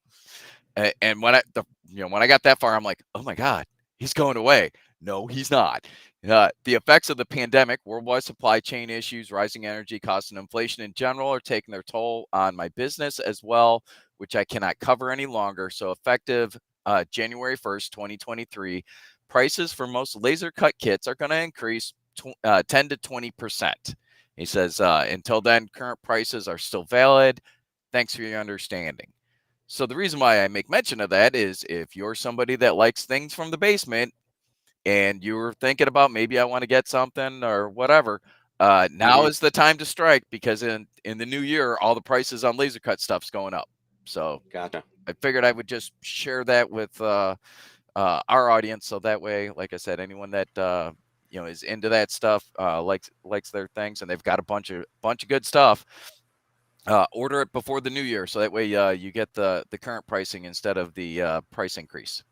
And when I got that far, I'm like, oh my God, he's going away. No, he's not. The effects of the pandemic, worldwide supply chain issues, rising energy costs, and inflation in general are taking their toll on my business as well, which I cannot cover any longer. So effective January 1st, 2023, prices for most laser cut kits are going to increase 10 to 20%. He says, until then, current prices are still valid. Thanks for your understanding. So the reason why I make mention of that is if you're somebody that likes things from the basement and you were thinking about maybe I want to get something or whatever, now is the time to strike, because in the new year, all the prices on laser cut stuff's going up. So Gotcha. I figured I would just share that with our audience. So that way, like I said, anyone that is into that stuff, likes their things, and they've got a bunch of good stuff. Order it before the new year, so that way you get the current pricing instead of the price increase.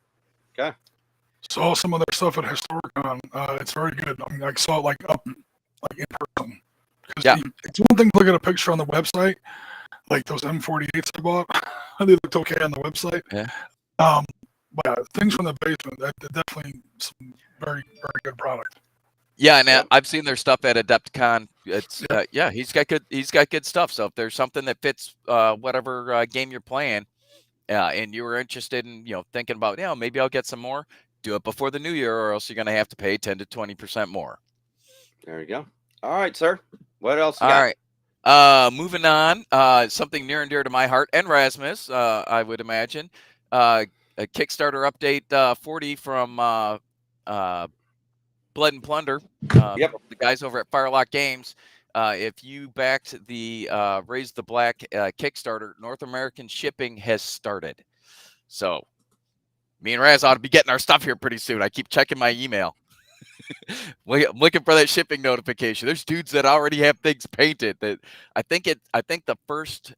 Okay. Saw some of their stuff at Historicon. It's very good. I mean, I saw it like in person. Because it's one thing to look at a picture on the website, like those M48s I bought. They looked okay on the website. Yeah. But things from the basement, that definitely some very, very good product. Yeah, and I've seen their stuff at Adepticon. It's he's got good stuff. So if there's something that fits whatever game you're playing, and you were interested in thinking about maybe I'll get some more, do it before the new year, or else you're going to have to pay 10 to 20% more. There you go. All right, sir. What else you got? All right. Moving on. Something near and dear to my heart and Rasmus, I would imagine. A Kickstarter update 40 from Blood and Plunder. The guys over at Firelock Games. If you backed the Raise the Black Kickstarter, North American shipping has started. So me and Raz ought to be getting our stuff here pretty soon. I keep checking my email. I'm looking for that shipping notification. There's dudes that already have things painted. That I think the first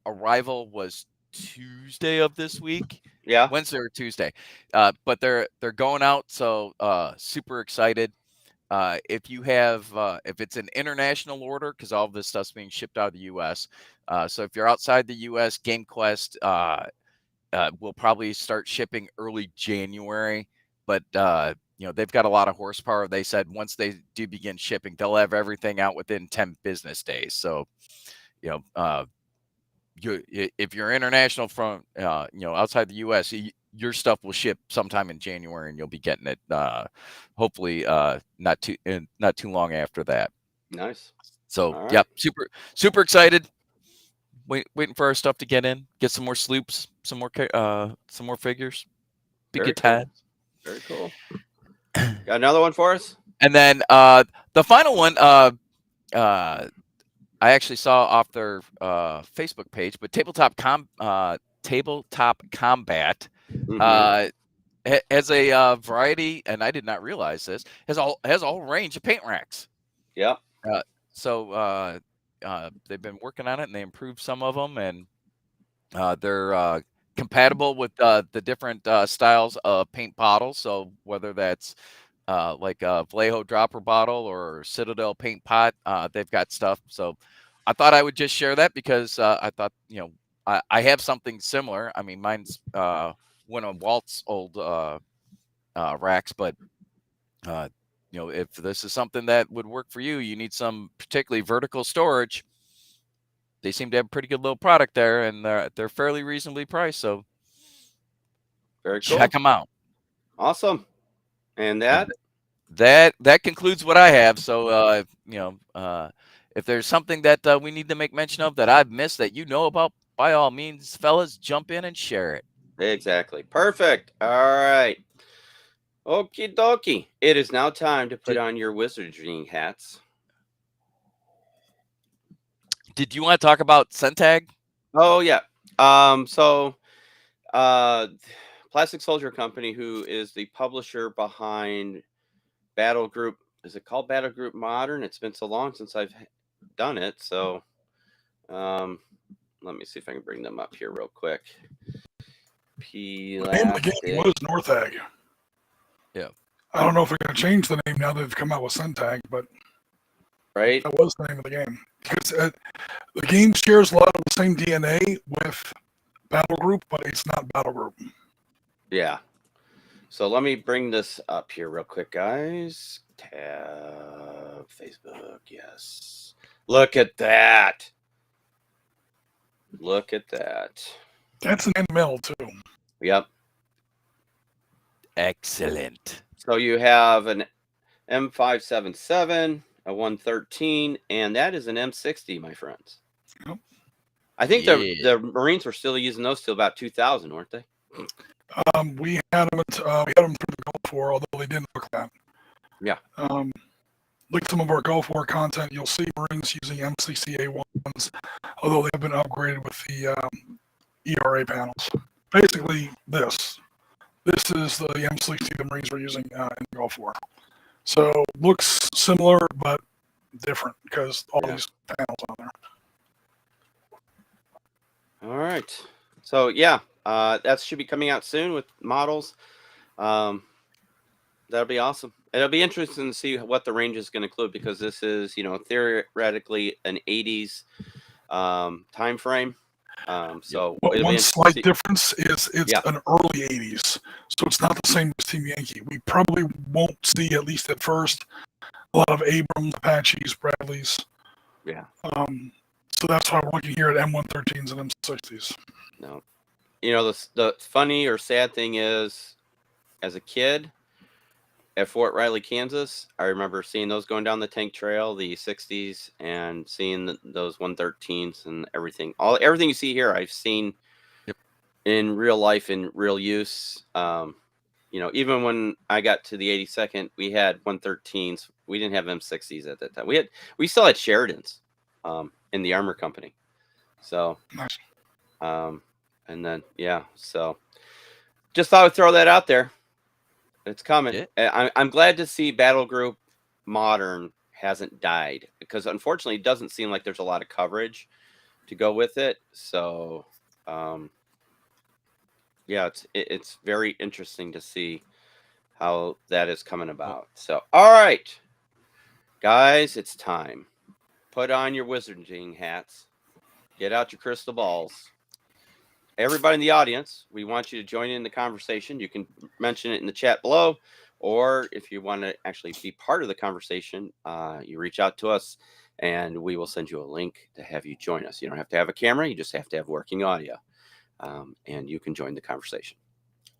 arrival was Tuesday of this week. Yeah. Wednesday or Tuesday. But they're going out, so super excited. If you have if it's an international order, because all of this stuff's being shipped out of the US. So if you're outside the US, GameQuest will probably start shipping early January, but they've got a lot of horsepower. They said once they do begin shipping, they'll have everything out within 10 business days. So, if you're international from outside the US, your stuff will ship sometime in January, and you'll be getting it hopefully not too long after that. Nice. So super excited. Waiting for our stuff to get in, get some more sloops, some more figures. Be good time. Very cool. Got another one for us? And then the final one, I actually saw off their Facebook page, but Tabletop Combat has a variety, and I did not realize this, has a whole range of paint racks. Yeah. So they've been working on it, and they improved some of them, and they're compatible with the different styles of paint bottles. So whether that's like a Vallejo dropper bottle or Citadel paint pot, they've got stuff. So I thought I would just share that because I thought, I have something similar. I mean, mine's one of Walt's old racks, but if this is something that would work for you, you need some particularly vertical storage. They seem to have a pretty good little product there, and they're fairly reasonably priced. So Very cool. Check them out. Awesome. And And that? that concludes what I have. So if there's something that we need to make mention of that I've missed that you know about, by all means, fellas, jump in and share it. Exactly. Perfect. All right. Okie dokie. It is now time to put on your wizarding hats. Did you want to talk about Centag? Oh yeah. Plastic Soldier Company, who is the publisher behind Battle Group. Is it called Battle Group Modern? It's been so long since I've done it. So let me see if I can bring them up here real quick. The name of the game was Northag. Yeah. I don't know if they're going to change the name now that they've come out with Centag, but right, that was the name of the game. Because the game shares a lot of the same DNA with Battle Group, but it's not Battle Group. Yeah. So let me bring this up here real quick, guys. Tab Facebook. Yes. Look at that. Look at that. That's an NML too. Yep. Excellent. So you have an M577, a 113, and that is an M60, my friends. Yep. I think the Marines were still using those till about 2000, weren't they? We had them through the Gulf War, although they didn't look that. Yeah. Look at some of our Gulf War content. You'll see Marines using MCCA1s, although they have been upgraded with the ERA panels. Basically, this is the M60 the Marines were using in the Gulf War. So looks similar but different because all these panels on there. All right. So yeah, that should be coming out soon with models. That'll be awesome. It'll be interesting to see what the range is going to include because this is, theoretically an 80s time frame. So one slight difference is it's an early 80s, so it's not the same as Team Yankee. We probably won't see, at least at first, a lot of Abrams, Apaches, Bradleys. Yeah. So that's why we're looking here at M113s and M60s. No. The funny or sad thing is, as a kid at Fort Riley, Kansas, I remember seeing those going down the tank trail, the 60s, and seeing those 113s and everything. Everything you see here, I've seen in real life, in real use. Even when I got to the 82nd, we had 113s. We didn't have M60s at that time. We still had Sheridans in the armor company. So, nice. And then, so just thought I'd throw that out there. It's coming. Yeah. I'm glad to see Battle Group Modern hasn't died because unfortunately it doesn't seem like there's a lot of coverage to go with it. So, it's very interesting to see how that is coming about. So, all right, guys, it's time. Put on your wizarding hats. Get out your crystal balls. Everybody in the audience, we want you to join in the conversation. You can mention it in the chat below, or if you want to actually be part of the conversation, you reach out to us and we will send you a link to have you join us. You don't have to have a camera. You just have to have working audio, and you can join the conversation.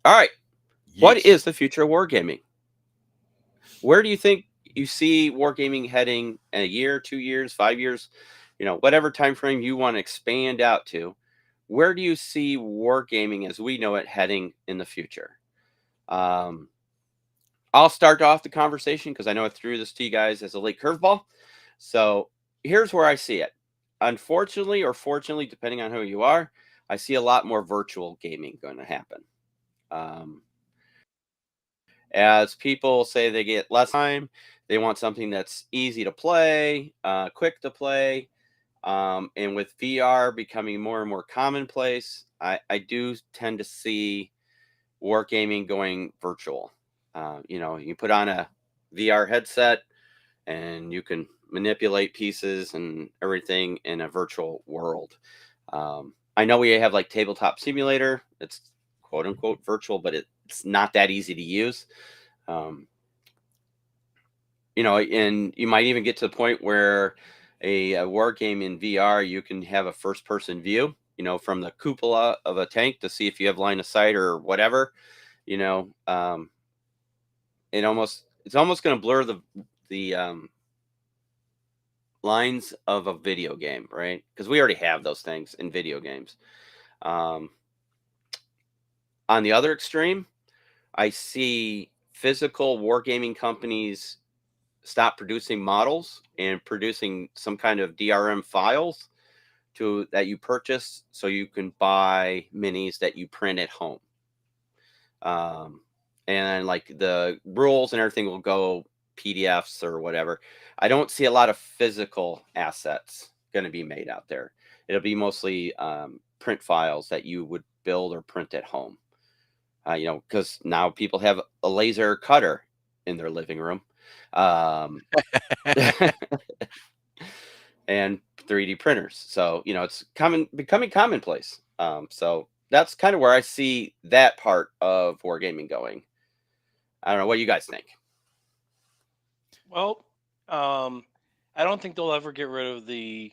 All right. Yes. What is the future of wargaming? Where do you think you see wargaming heading in a year, 2 years, 5 years, whatever time frame you want to expand out to? Where do you see wargaming as we know it heading in the future? I'll start off the conversation because I know I threw this to you guys as a late curveball. So here's where I see it. Unfortunately or fortunately, depending on who you are, I see a lot more virtual gaming going to happen. As people say they get less time, they want something that's easy to play, quick to play. And with VR becoming more and more commonplace, I do tend to see wargaming going virtual. You put on a VR headset and you can manipulate pieces and everything in a virtual world. I know we have like Tabletop Simulator. It's quote unquote virtual, but it's not that easy to use. And you might even get to the point where a war game in VR, you can have a first-person view you know, from the cupola of a tank to see if you have line of sight or whatever, you know, it's almost going to blur the lines of a video game, right? Because we already have those things in video games. On the other extreme, I see physical wargaming companies stop producing models and producing some kind of DRM files that you purchase so you can buy minis that you print at home. And like the rules and everything will go PDFs or whatever. I don't see a lot of physical assets going to be made out there. It'll be mostly print files that you would build or print at home. You know, because now people have a laser cutter in their living room. And 3D printers. So, you know, it's becoming commonplace. So that's kind of where I see that part of wargaming going. I don't know what you guys think. Well, I don't think they'll ever get rid of the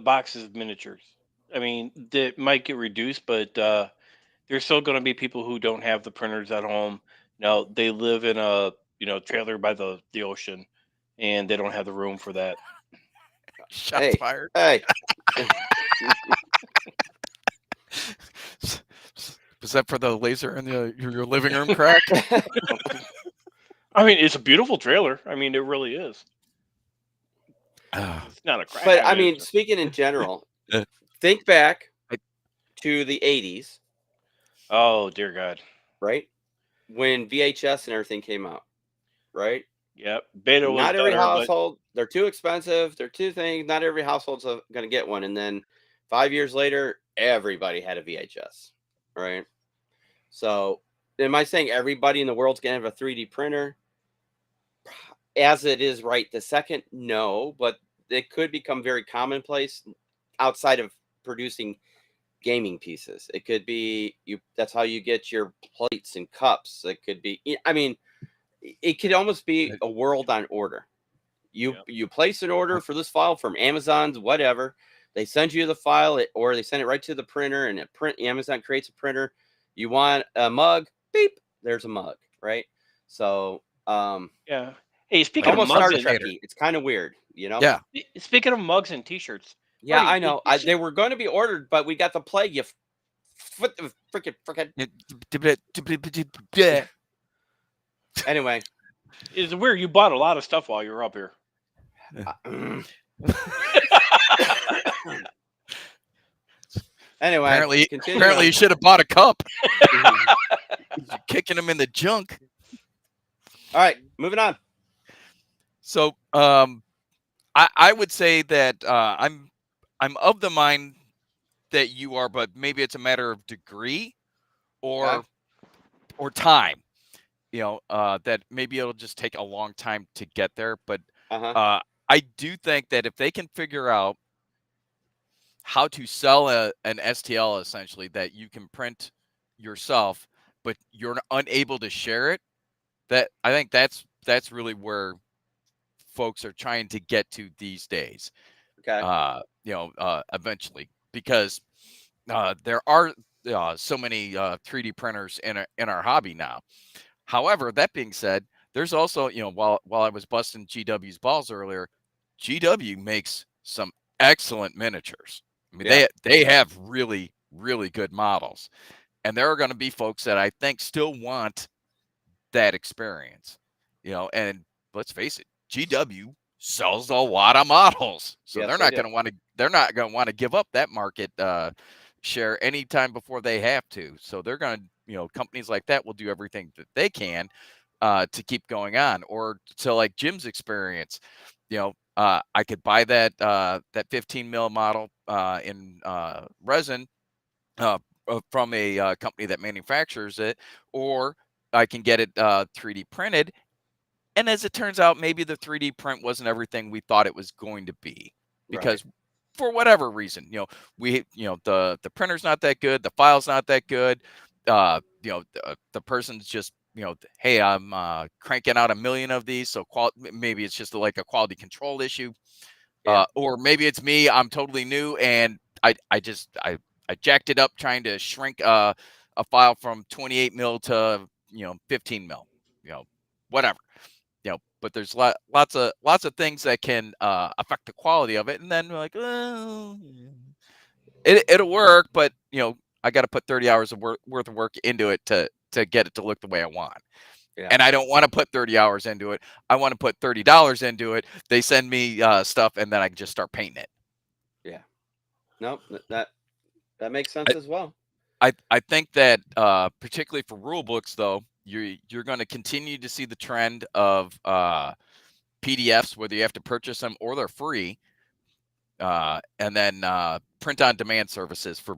boxes of miniatures. I mean, they might get reduced, but there's still going to be people who don't have the printers at home. Now they live in a trailer by the ocean, and they don't have the room for that. Shots fired. Hey. Was that for the laser in your living room crack? I mean, it's a beautiful trailer. I mean, it really is. It's not a crack. But I mean, speaking in general, think back to the 80s. Oh, dear God. Right? When VHS and everything came out. Right? Yep. Beta was not every better, household. They're too expensive. They're two things. Not every household's going to get one. And then 5 years later, everybody had a VHS. Right? So am I saying everybody in the world's going to have a 3D printer? As it is right this second, no. But it could become very commonplace outside of producing gaming pieces. It could be that's how you get your plates and cups. It could be, I mean, it could almost be a world on order. You place an order for this file from Amazon's whatever. They send you the file, or they send it right to the printer, and Amazon creates a printer. You want a mug? Beep, there's a mug, right? So yeah. Hey, speaking of mugs, Star Trek-y. It's kind of weird, you know? Yeah. Speaking of mugs and T-shirts. Yeah, Marty, I know. They were going to be ordered, but we got the plague. You freaking. Anyway, it's weird. You bought a lot of stuff while you were up here. Anyway, apparently you should have bought a cup. Kicking them in the junk. All right, moving on. So, I would say that I'm of the mind that you are, but maybe it's a matter of degree or time. You know, that maybe it'll just take a long time to get there. But I do think that if they can figure out how to sell an STL, essentially, that you can print yourself, but you're unable to share it, that I think that's really where folks are trying to get to these days. Okay. Eventually, because there are so many 3D printers in our hobby now. However, that being said, there's also, while I was busting GW's balls earlier, GW makes some excellent miniatures. I mean, they have really, really good models, and there are going to be folks that I think still want that experience, and let's face it, GW sells a lot of models, so they're not going to want to give up that market share anytime before they have to. So they're going to, companies like that will do everything that they can to keep going on. Or to like Jim's experience, I could buy that 15 mil model in resin from a company that manufactures it, or I can get it 3D printed. And as it turns out, maybe the 3D print wasn't everything we thought it was going to be, because for whatever reason, the printer's not that good, the file's not that good. The person's just, hey, I'm cranking out 1 million of these, so maybe it's just like a quality control issue, or maybe it's me, I'm totally new, and I jacked it up trying to shrink a file from 28 mil to 15 mil, whatever. But there's lots of things that can affect the quality of it, and then we're like, well, it'll work, but I got to put 30 hours of worth of work into it to get it to look the way I want. Yeah. And I don't want to put 30 hours into it. I want to put $30 into it. They send me stuff, and then I can just start painting it. Yeah. Nope. That makes sense as well. I think that particularly for rule books, though, you're going to continue to see the trend of PDFs, whether you have to purchase them or they're free, and then print on demand services for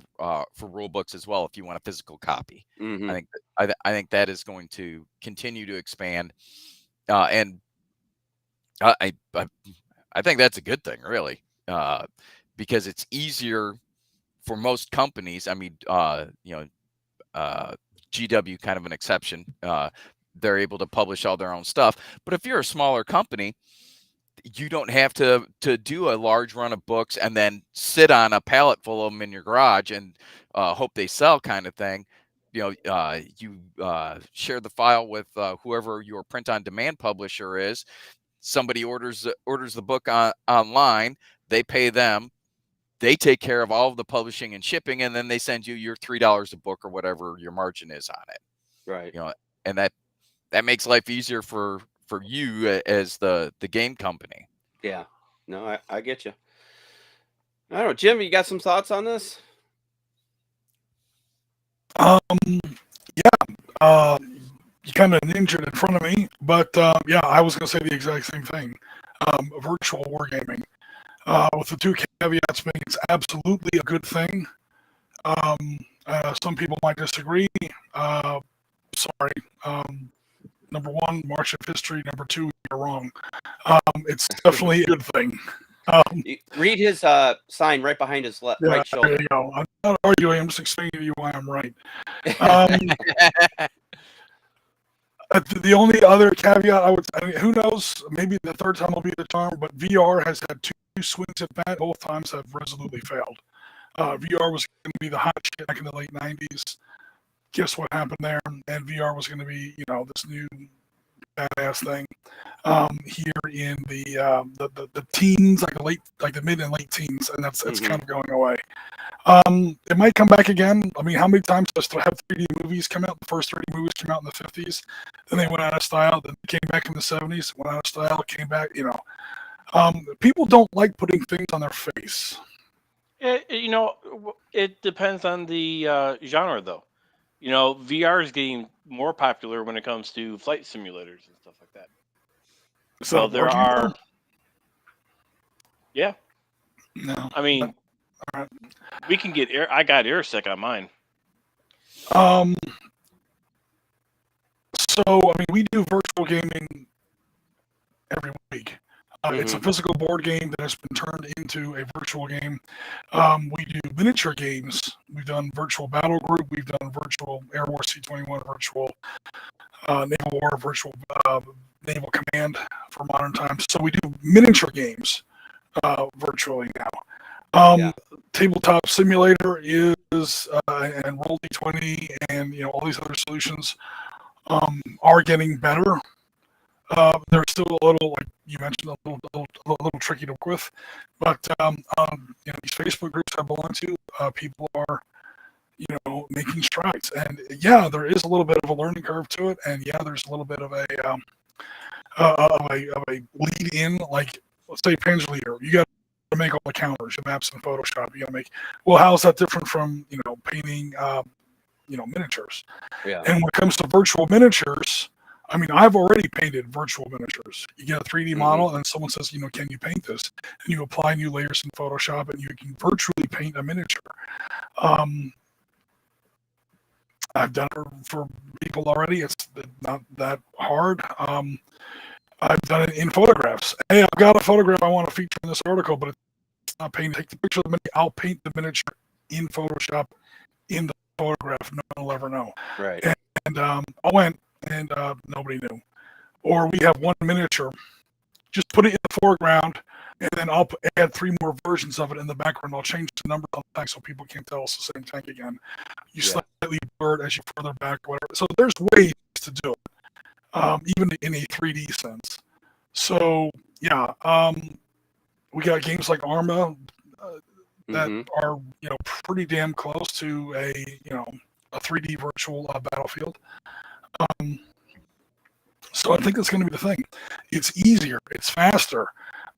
rule books as well if you want a physical copy. Mm-hmm. I think that is going to continue to expand, and I think that's a good thing, really, because it's easier for most companies. I mean, GW kind of an exception. They're able to publish all their own stuff. But if you're a smaller company, you don't have to do a large run of books and then sit on a pallet full of them in your garage and hope they sell, kind of thing. You share the file with whoever your print on demand publisher is. Somebody orders the book online. They pay them. They take care of all of the publishing and shipping, and then they send you your $3 a book or whatever your margin is on it. Right. And that makes life easier for you as the game company. Yeah. No, I get you. I don't know, Jim, you got some thoughts on this? Yeah. You kind of ninja in front of me, but yeah, I was going to say the exact same thing. Virtual wargaming. With the two caveats being it's absolutely a good thing. Some people might disagree. Sorry. Number one, march of history. Number two, you're wrong. It's definitely a good thing. Read his sign right behind his right shoulder. There you go. I'm not arguing. I'm just explaining to you why I'm right. The only other caveat I mean, who knows? Maybe the third time will be the charm. But VR has had two swings at bat. Both times have resolutely failed. VR was going to be the hot shit back in the late '90s. Guess what happened there? And VR was going to be, this new badass thing here in the teens, like the mid and late teens, and that's kind of going away. It might come back again. I mean, how many times does still have 3D movies come out? The first 3D movies came out in the 50s, then they went out of style. Then they came back in the 70s, went out of style, came back. People don't like putting things on their face. It depends on the genre, though. VR is getting more popular when it comes to flight simulators and stuff like that. So there are, yeah. No, I mean, right. We can get air. I got AirSec on mine. So I mean, we do virtual gaming every week. It's a physical board game that has been turned into a virtual game. We do miniature games. We've done virtual battle group. We've done virtual Air War C-21, virtual Naval War, virtual Naval Command for modern times. So we do miniature games virtually now. Tabletop Simulator is and Roll-D20 and all these other solutions are getting better. They're still a little, like you mentioned, a little tricky to work with, but these Facebook groups I belong to, people are making strides, and yeah, there is a little bit of a learning curve to it, and yeah, there's a little bit of a lead in, like let's say Pinch Leader, you got to make all the counters, your maps in Photoshop, you got to make. Well, how is that different from painting miniatures? Yeah. And when it comes to virtual miniatures, I mean, I've already painted virtual miniatures. You get a 3D model, and someone says, can you paint this? And you apply new layers in Photoshop, and you can virtually paint a miniature. I've done it for people already. It's not that hard. I've done it in photographs. Hey, I've got a photograph I want to feature in this article, but it's not painted. Take the picture of the miniature. I'll paint the miniature in Photoshop in the photograph. No one will ever know. Right. And I went, and nobody knew. Or we have one miniature, just put it in the foreground, and then I'll add 3 more versions of it in the background. I'll change the numbers on the tank so people can't tell it's the same tank again. You slightly blur it as you further back or whatever. So there's ways to do it, even in a 3D sense. So yeah, we got games like Arma that are pretty damn close to a 3D virtual battlefield. So I think that's going to be the thing. It's easier, it's faster.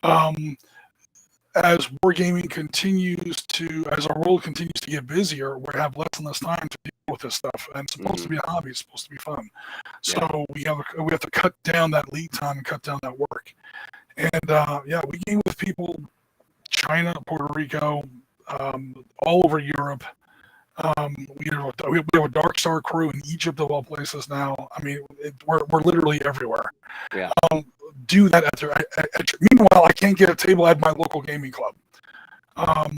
As wargaming continues to, as our world continues to get busier, we have less and less time to deal with this stuff. And it's supposed to be a hobby. It's supposed to be fun. So we have to cut down that lead time and cut down that work. And we game with people, China, Puerto Rico, all over Europe. We have a Dark Star crew in Egypt of all places now. I mean, we're literally everywhere. Yeah. Do that meanwhile, I can't get a table at my local gaming club. I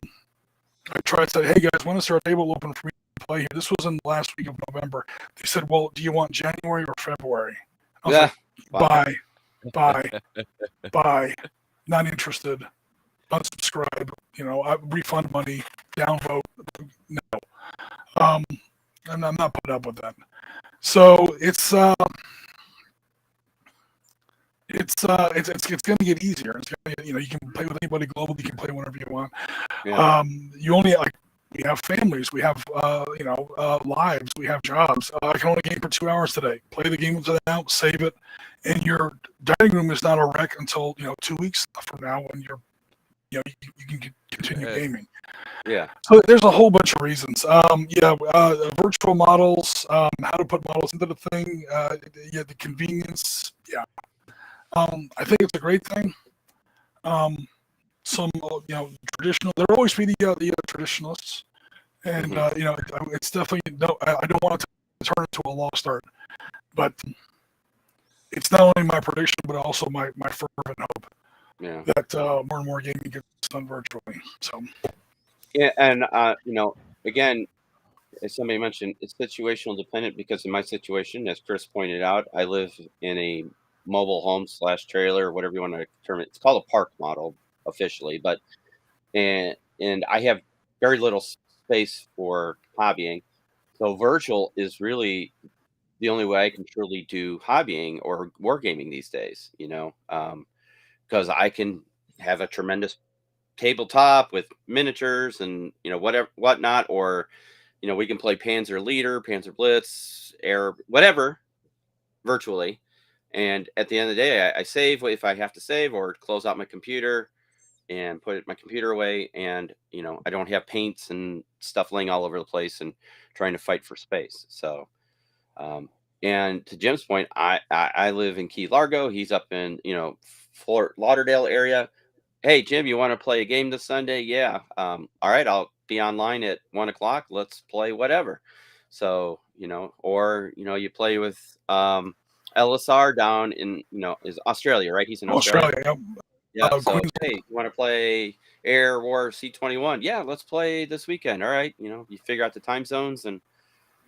tried to say, hey guys, when is there a table open for me to play here? This was in the last week of November. They said, well, do you want January or February? I was like, bye. Not interested. Unsubscribe. Refund money. Downvote. No. I'm not put up with that. So it's going to get easier. It's gonna get, you can play with anybody globally. You can play whenever you want. Yeah. We have families. We have lives. We have jobs. I can only game for 2 hours today. Play the game without out, save it, and your dining room is not a wreck until 2 weeks from now when you can continue gaming. Yeah. So there's a whole bunch of reasons. Virtual models, how to put models into the thing, the convenience. Yeah. I think it's a great thing. Some traditional. There'll always be the traditionalists, and it's definitely no. I don't want it to turn into a lost art, but it's not only my prediction, but also my fervent hope. Yeah. That more and more gaming gets done virtually. So. Yeah, and again, as somebody mentioned, it's situational dependent because in my situation, as Chris pointed out, I live in a mobile home / trailer, whatever you want to term it. It's called a park model officially, but and I have very little space for hobbying, so virtual is really the only way I can truly do hobbying or wargaming these days. Because I can have a tremendous tabletop with miniatures and whatnot, or we can play Panzer Leader, Panzer Blitz, Air, whatever, virtually. And at the end of the day, I save if I have to save, or close out my computer and put my computer away, and I don't have paints and stuff laying all over the place and trying to fight for space. So and to Jim's point, I live in Key Largo. He's up in Fort Lauderdale area. Hey Jim, you want to play a game this Sunday? Yeah. All right, I'll be online at 1:00. Let's play whatever. So or you play with LSR down in is Australia, right? He's in Australia. Yeah. So hey, you want to play Air War C-21? Yeah, let's play this weekend. All right, you figure out the time zones, and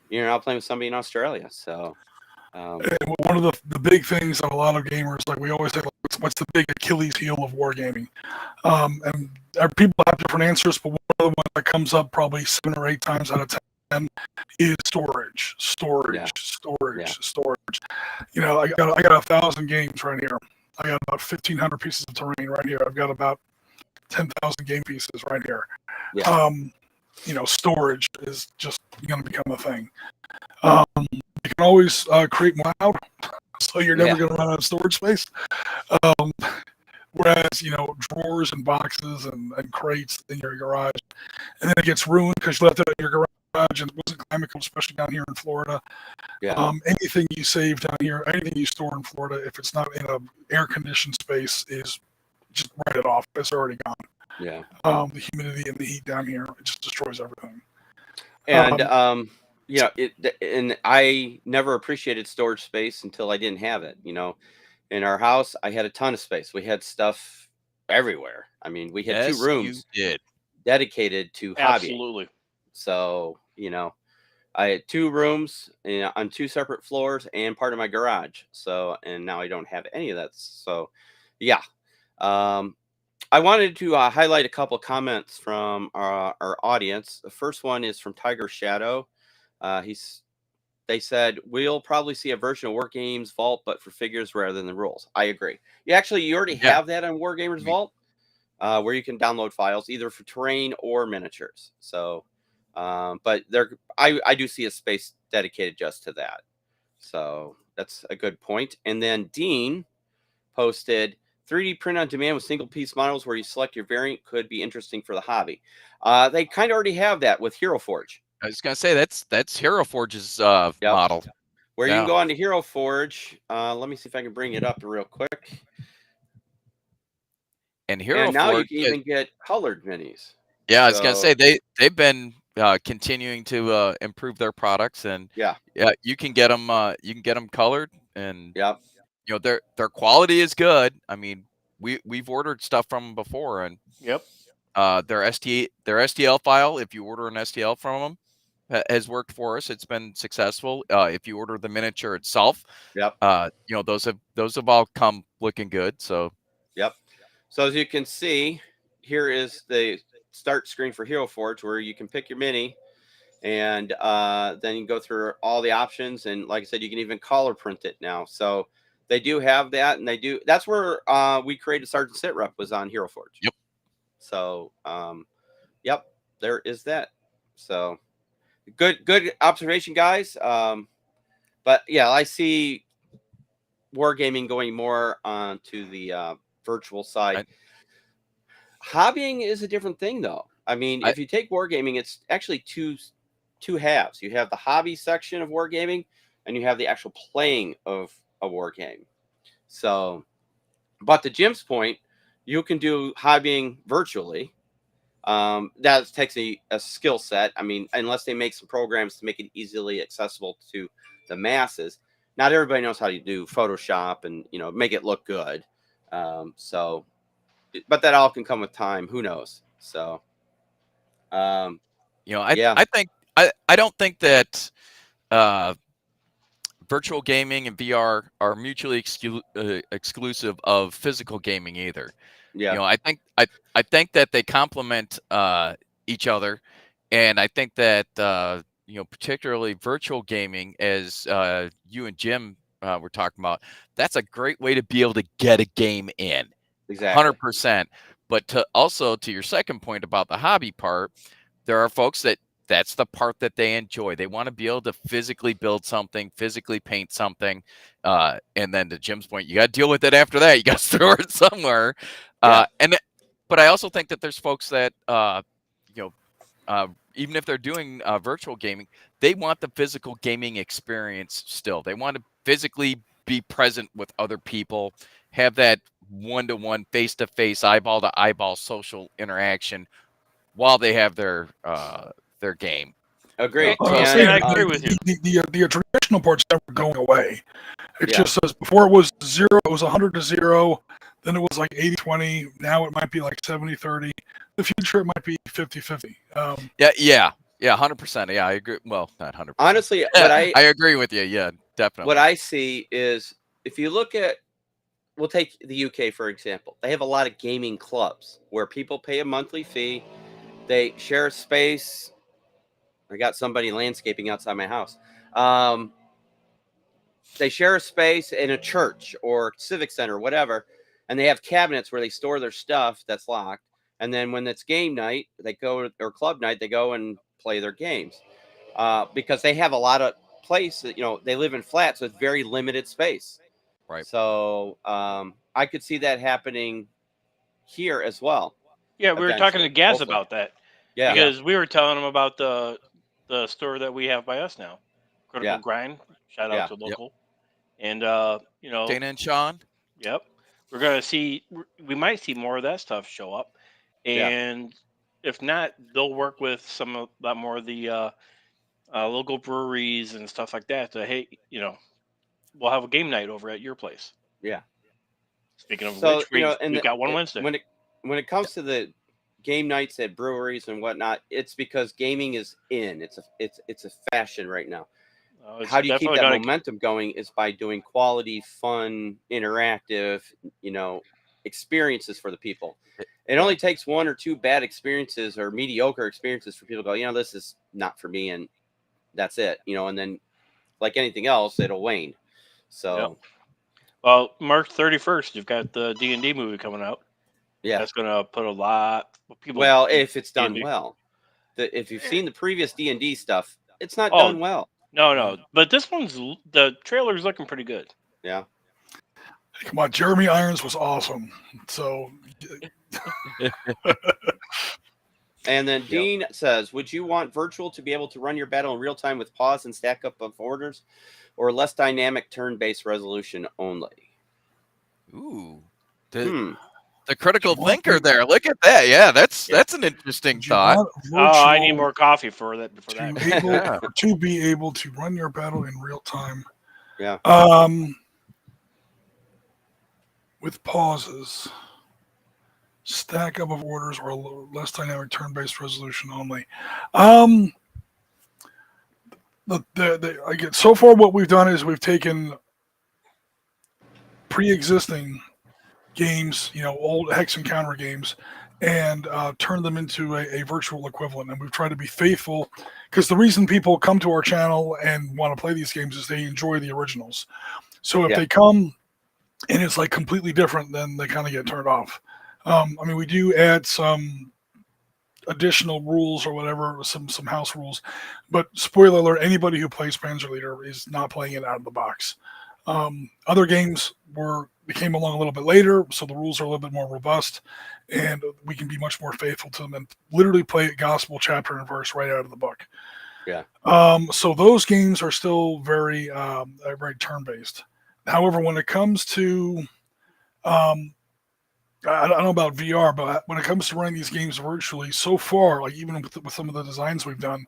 you're now playing with somebody in Australia. So one of the big things that a lot of gamers, like we always say, what's the big Achilles heel of wargaming? And people have different answers, but one of the ones that comes up probably 7 or 8 times out of 10 is storage. I got 1,000 games right here. I got about 1,500 pieces of terrain right here. I've got about 10,000 game pieces right here. Yeah. Storage is just going to become a thing. You can always create more cloud, so you're never going to run out of storage space. Whereas, drawers and boxes and crates in your garage, and then it gets ruined because you left it in your garage and it wasn't climate controlled, especially down here in Florida. Yeah. Anything you save down here, anything you store in Florida, if it's not in an air-conditioned space, is just write it off. It's already gone. Yeah. The humidity and the heat down here, it just destroys everything. And and I never appreciated storage space until I didn't have it. In our house, I had a ton of space. We had stuff everywhere. I mean, we had 2 rooms dedicated to hobby. Absolutely. So, I had 2 rooms on 2 separate floors and part of my garage. So, and now I don't have any of that. So, yeah. I wanted to highlight a couple comments from our audience. The first one is from Tiger Shadow. They said we'll probably see a version of Wargames Vault, but for figures rather than the rules. I agree. You already Yeah. have that on Wargamers Vault, where you can download files either for terrain or miniatures. So, but I do see a space dedicated just to that. So that's a good point. And then Dean posted 3D print on demand with single piece models where you select your variant could be interesting for the hobby. They kind of already have that with Hero Forge. I was gonna say that's Hero Forge's Yep. model. Where you Yeah. can go on to Hero Forge. Let me see if I can bring it up real quick. And Hero And now you Forge can even get colored minis. Yeah, I was gonna So, say they've been continuing to improve their products, and yeah, you can get them colored, and yep, you know their quality is good. I mean, we've ordered stuff from them before, and Yep. their STL file, if you order an STL from them, has worked for us. It's been successful. If you order the miniature itself, yep, you know those have all come looking good. So yep. So as you can see, here is the start screen for Hero Forge where you can pick your mini, and then you can go through all the options. And like I said, you can even color print it now. So they do have that, and that's where we created Sergeant Sit Rep, was on Hero Forge. Yep. So yep, there is that. So good observation, guys. But yeah, I see Wargaming going more onto the virtual side. Hobbying is a different thing, though. I mean, if you take Wargaming, it's actually two halves. You have the hobby section of Wargaming, and you have the actual playing of a war game. So, but to Jim's point, you can do hobbying virtually. That takes a skill set. I mean, unless they make some programs to make it easily accessible to the masses. Not everybody knows how to do Photoshop and make it look good. So, but that all can come with time. Who knows? So, yeah, I don't think that virtual gaming and VR are mutually exclusive of physical gaming either. yeah, You know, I think that they complement each other, and I think that particularly virtual gaming, as you and Jim were talking about, that's a great way to be able to get a game in, exactly. 100%. But to your second point about the hobby part, there are folks that's the part that they enjoy. They want to be able to physically build something, physically paint something, and then to Jim's point, you got to deal with it after that. You got to store it somewhere. Yeah. But I also think that there's folks that even if they're doing virtual gaming, they want the physical gaming experience still. They want to physically be present with other people, have that one-to-one, face-to-face, eyeball-to-eyeball social interaction while they have their game. Agreed. I agree with you. The traditional part's never going away. It Yeah. just says before it was 0, it was 100 to 0. Then it was like 80-20. Now it might be like 70-30. The future it might be 50-50. Yeah, 100%. Yeah, I agree. Well, not 100%. Honestly, I agree with you. Yeah, definitely. What I see is, if you look at, we'll take the UK for example. They have a lot of gaming clubs where people pay a monthly fee. They share a space. I got somebody landscaping outside my house. They share a space in a church or civic center, whatever, and they have cabinets where they store their stuff that's locked. And then when it's game night, or club night, they go and play their games because they have a lot of places. They live in flats with very limited space. Right. So I could see that happening here as well. Yeah, we were talking to Gaz about that. Yeah. Because we were telling him about the store that we have by us now, Critical Yeah. Grind. Shout out Yeah. to local, and Dana and Sean. Yep, we're gonna see. We might see more of that stuff show up, and if not, they'll work with a lot more of the local breweries and stuff like that. To hey, we'll have a game night over at your place. Yeah. Speaking of which, we've got one Wednesday. When it comes to the game nights at breweries and whatnot, it's because gaming is in. It's a fashion right now. How do you keep that momentum going? Is by doing quality, fun, interactive, experiences for the people. It only takes one or two bad experiences or mediocre experiences for people to go, this is not for me, and that's it, and then like anything else, it'll wane. So, well, March 31st, you've got the D&D movie coming out. yeah, that's gonna put a lot of people. Well, if it's done D&D. well, if you've seen the previous D&D stuff, it's not done well. No, but this one's the trailer's looking pretty good. Yeah. Come on, Jeremy Irons was awesome. So. And then Dean says, would you want virtual to be able to run your battle in real time with pause and stack up of orders, or less dynamic turn-based resolution only? Ooh. The critical thinker there. Look at that. Yeah, that's an interesting thought. I need more coffee for that. To be able to run your battle in real time. Yeah. With pauses, stack up of orders, or less dynamic turn-based resolution only. So far what we've done is we've taken pre-existing games, old hex and counter games, and turned them into a virtual equivalent. And we've tried to be faithful, because the reason people come to our channel and want to play these games is they enjoy the originals. So if they come and it's like completely different, then they kind of get turned off. We do add some additional rules or whatever, some house rules, but spoiler alert, anybody who plays Panzer Leader is not playing it out of the box. Other games came along a little bit later, so the rules are a little bit more robust, and we can be much more faithful to them and literally play it gospel chapter and verse right out of the book. Yeah. So those games are still very turn-based. However, when it comes to I don't know about VR, but when it comes to running these games virtually, so far, like even with some of the designs we've done,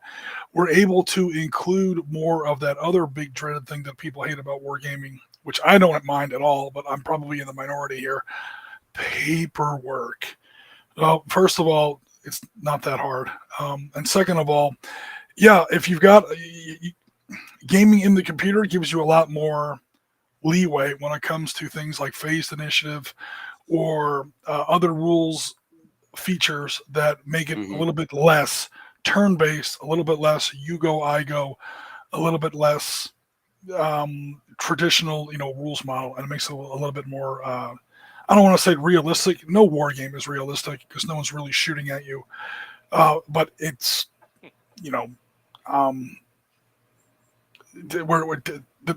we're able to include more of that other big dreaded thing that people hate about wargaming, which I don't mind at all, but I'm probably in the minority here: paperwork. Well, first of all, it's not that hard. And second of all, if you've got gaming in the computer, gives you a lot more leeway when it comes to things like phased initiative or other rules features that make it a little bit less turn-based, a little bit less you go, I go, a little bit less traditional, rules model, and it makes it a little bit more, I don't want to say realistic. No war game is realistic because no one's really shooting at you. But it's, the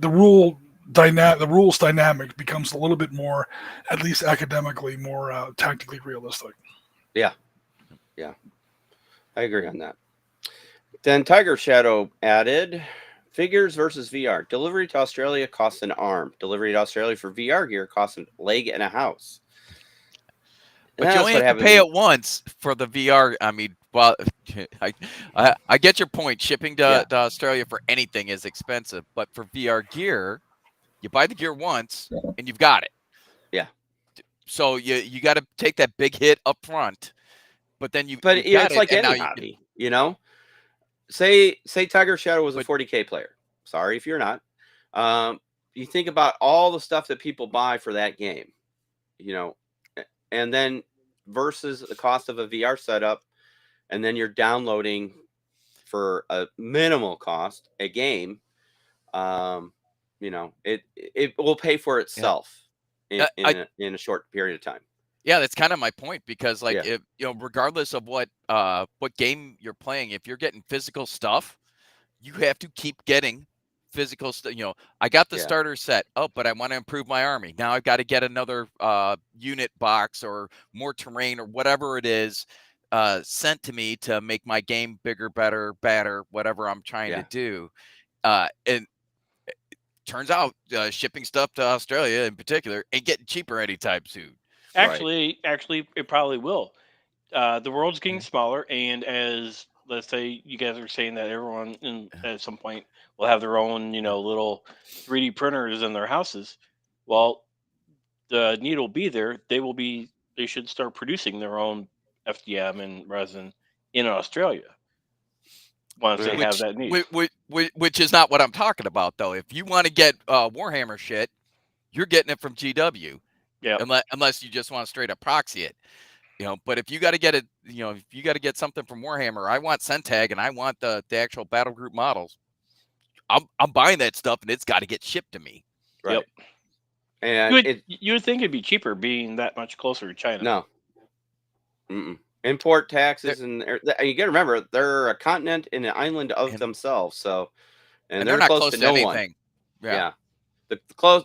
rules dynamic becomes a little bit more, at least academically, more tactically realistic. Yeah, I agree on that. Then Tiger Shadow added, figures versus VR. Delivery to Australia costs an arm. Delivery to Australia for VR gear costs a leg and a house. But you only have to pay it once for the VR. I mean, well, I get your point. Shipping to Australia for anything is expensive, but for VR gear, you buy the gear once and you've got it. Yeah. So you got to take that big hit up front, but then it's like any hobby, Say Tiger Shadow was a 40K player. Sorry if you're not. You think about all the stuff that people buy for that game, and then versus the cost of a VR setup, and then you're downloading for a minimal cost a game. It will pay for itself in a short period of time. Yeah, that's kind of my point, because if regardless of what game you're playing, if you're getting physical stuff, you have to keep getting physical stuff. I got the starter set. Oh, but I want to improve my army. Now I've got to get another unit box or more terrain or whatever it is sent to me to make my game bigger, better, badder, whatever I'm trying to do. And turns out shipping stuff to Australia in particular ain't getting cheaper anytime soon. Actually, it probably will. The world's getting smaller, and as let's say you guys are saying that everyone at some point will have their own, little 3D printers in their houses. Well, the need will be there. They should start producing their own FDM and resin in Australia once they have that need. Which is not what I'm talking about, though. If you want to get Warhammer shit, you're getting it from GW. Yeah. Unless you just want to straight up proxy it. But if you got to get it, if you got to get something from Warhammer, I want Centag and I want the actual battle group models. I'm buying that stuff and it's got to get shipped to me. Right. Yep. And you would think it'd be cheaper being that much closer to China. no. Import taxes and you got to remember they're a continent and an island of themselves. So, and they're not close to no anything. One. Yeah.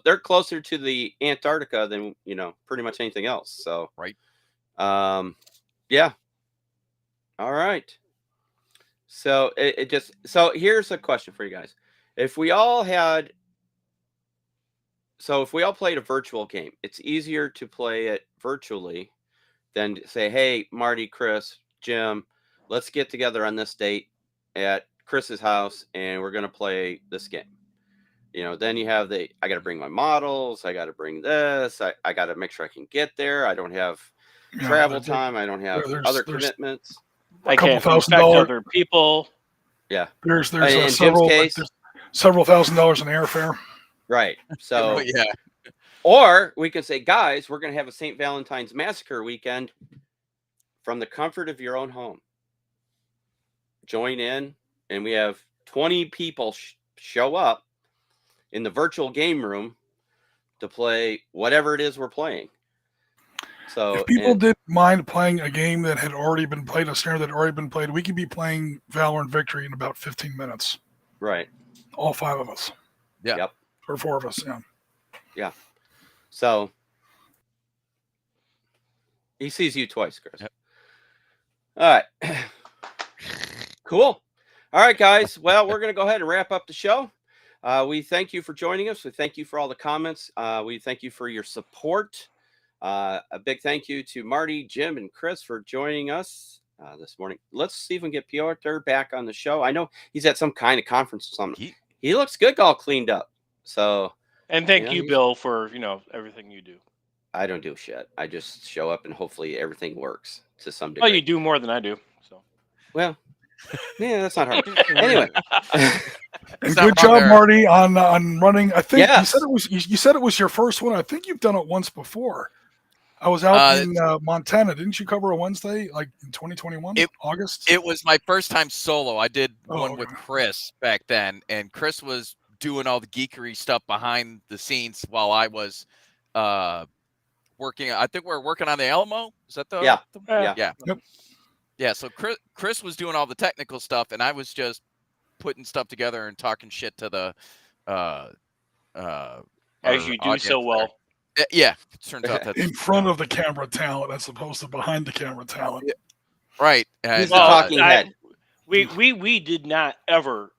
They're closer to the Antarctica than pretty much anything else. So right. Yeah. All right. So so here's a question for you guys. If we all played a virtual game, it's easier to play it virtually than to say, hey, Marty, Chris, Jim, let's get together on this date at Chris's house and we're going to play this game. Then you have I got to bring my models. I got to bring this. I got to make sure I can get there. I don't have travel time. I don't have other commitments. I can't respect other people. Yeah. There's several $1,000 in airfare. Right. So yeah. Or we could say, guys, we're going to have a St. Valentine's Massacre weekend from the comfort of your own home. Join in, and we have 20 people show up in the virtual game room to play whatever it is we're playing. So if people didn't mind playing a game that had already been played, a scenario that had already been played, we could be playing Valor and Victory in about 15 minutes. Right. All 5 of us. Yeah. Yep. Or 4 of us, yeah. Yeah. So he sees you twice, Chris. Yep. All right. Cool. All right, guys. Well, we're going to go ahead and wrap up the show. We thank you for joining us. We thank you for all the comments. We thank you for your support. A big thank you to Marty, Jim, and Chris for joining us this morning. Let's see if we can get Piotr back on the show. I know he's at some kind of conference or something. He looks good, all cleaned up. So, and thank you, Bill, for everything you do. I don't do shit. I just show up and hopefully everything works to some degree. Well, you do more than I do. So, well, yeah, that's not hard. Anyway. And good job, Marty, on running. I think you said it was your first one. I think you've done it once before. I was out in Montana. Didn't you cover a Wednesday, like in 2021, August? It was my first time solo. I did one with Chris back then, and Chris was doing all the geekery stuff behind the scenes while I was working. I think we were working on the Alamo. Is that the yeah. Yep. Yeah. So Chris was doing all the technical stuff, and I was just putting stuff together and talking shit to the as you do so well. Yeah, it turns out that's in front of the camera talent as opposed to behind the camera talent. Yeah. Right. He's the talking head. We did not ever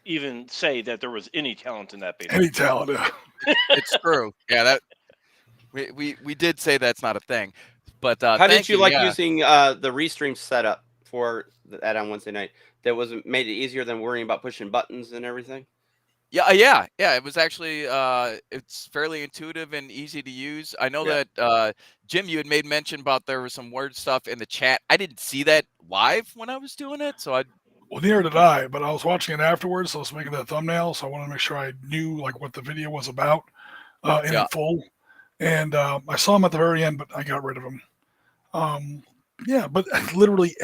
even say that there was any talent in that beta. Any talent. It's true. Yeah, that we did say that's not a thing. But how did you like using the Restream setup for that on Wednesday night? That made it easier than worrying about pushing buttons and everything. Yeah. It was actually it's fairly intuitive and easy to use. I know that Jim, you had made mention about there was some word stuff in the chat. I didn't see that live when I was doing it, so well, neither did I. But I was watching it afterwards, so I was making that thumbnail, so I wanted to make sure I knew like what the video was about in full. And I saw him at the very end, but I got rid of him. Yeah, but literally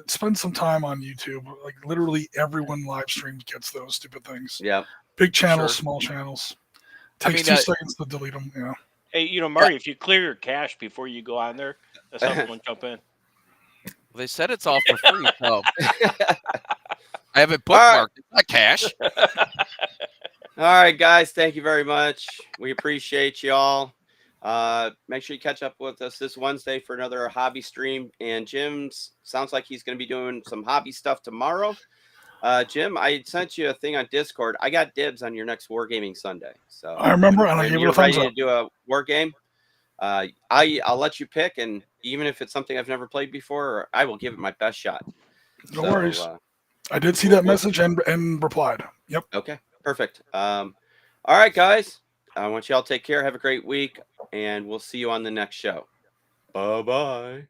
spend some time on YouTube. Like literally everyone live streams gets those stupid things. Yeah. Big channels, small channels. Takes 2 seconds to delete them. Yeah. Hey, Marty, if you clear your cache before you go on there, that's how someone jump in. Well, they said it's all for free, so I have it bookmarked. It's not cash. All right, guys. Thank you very much. We appreciate you all. Make sure you catch up with us this Wednesday for another hobby stream. And Jim's sounds like he's going to be doing some hobby stuff tomorrow. Jim, I sent you a thing on Discord. I got dibs on your next Wargaming Sunday. So I remember, and I gave it a thumbs up. To do a war game. I'll let you pick, and even if it's something I've never played before, I will give it my best shot. No worries. I did see that message and replied. Yep. Okay. Perfect. All right, guys. I want you all to take care. Have a great week, and we'll see you on the next show. Bye-bye.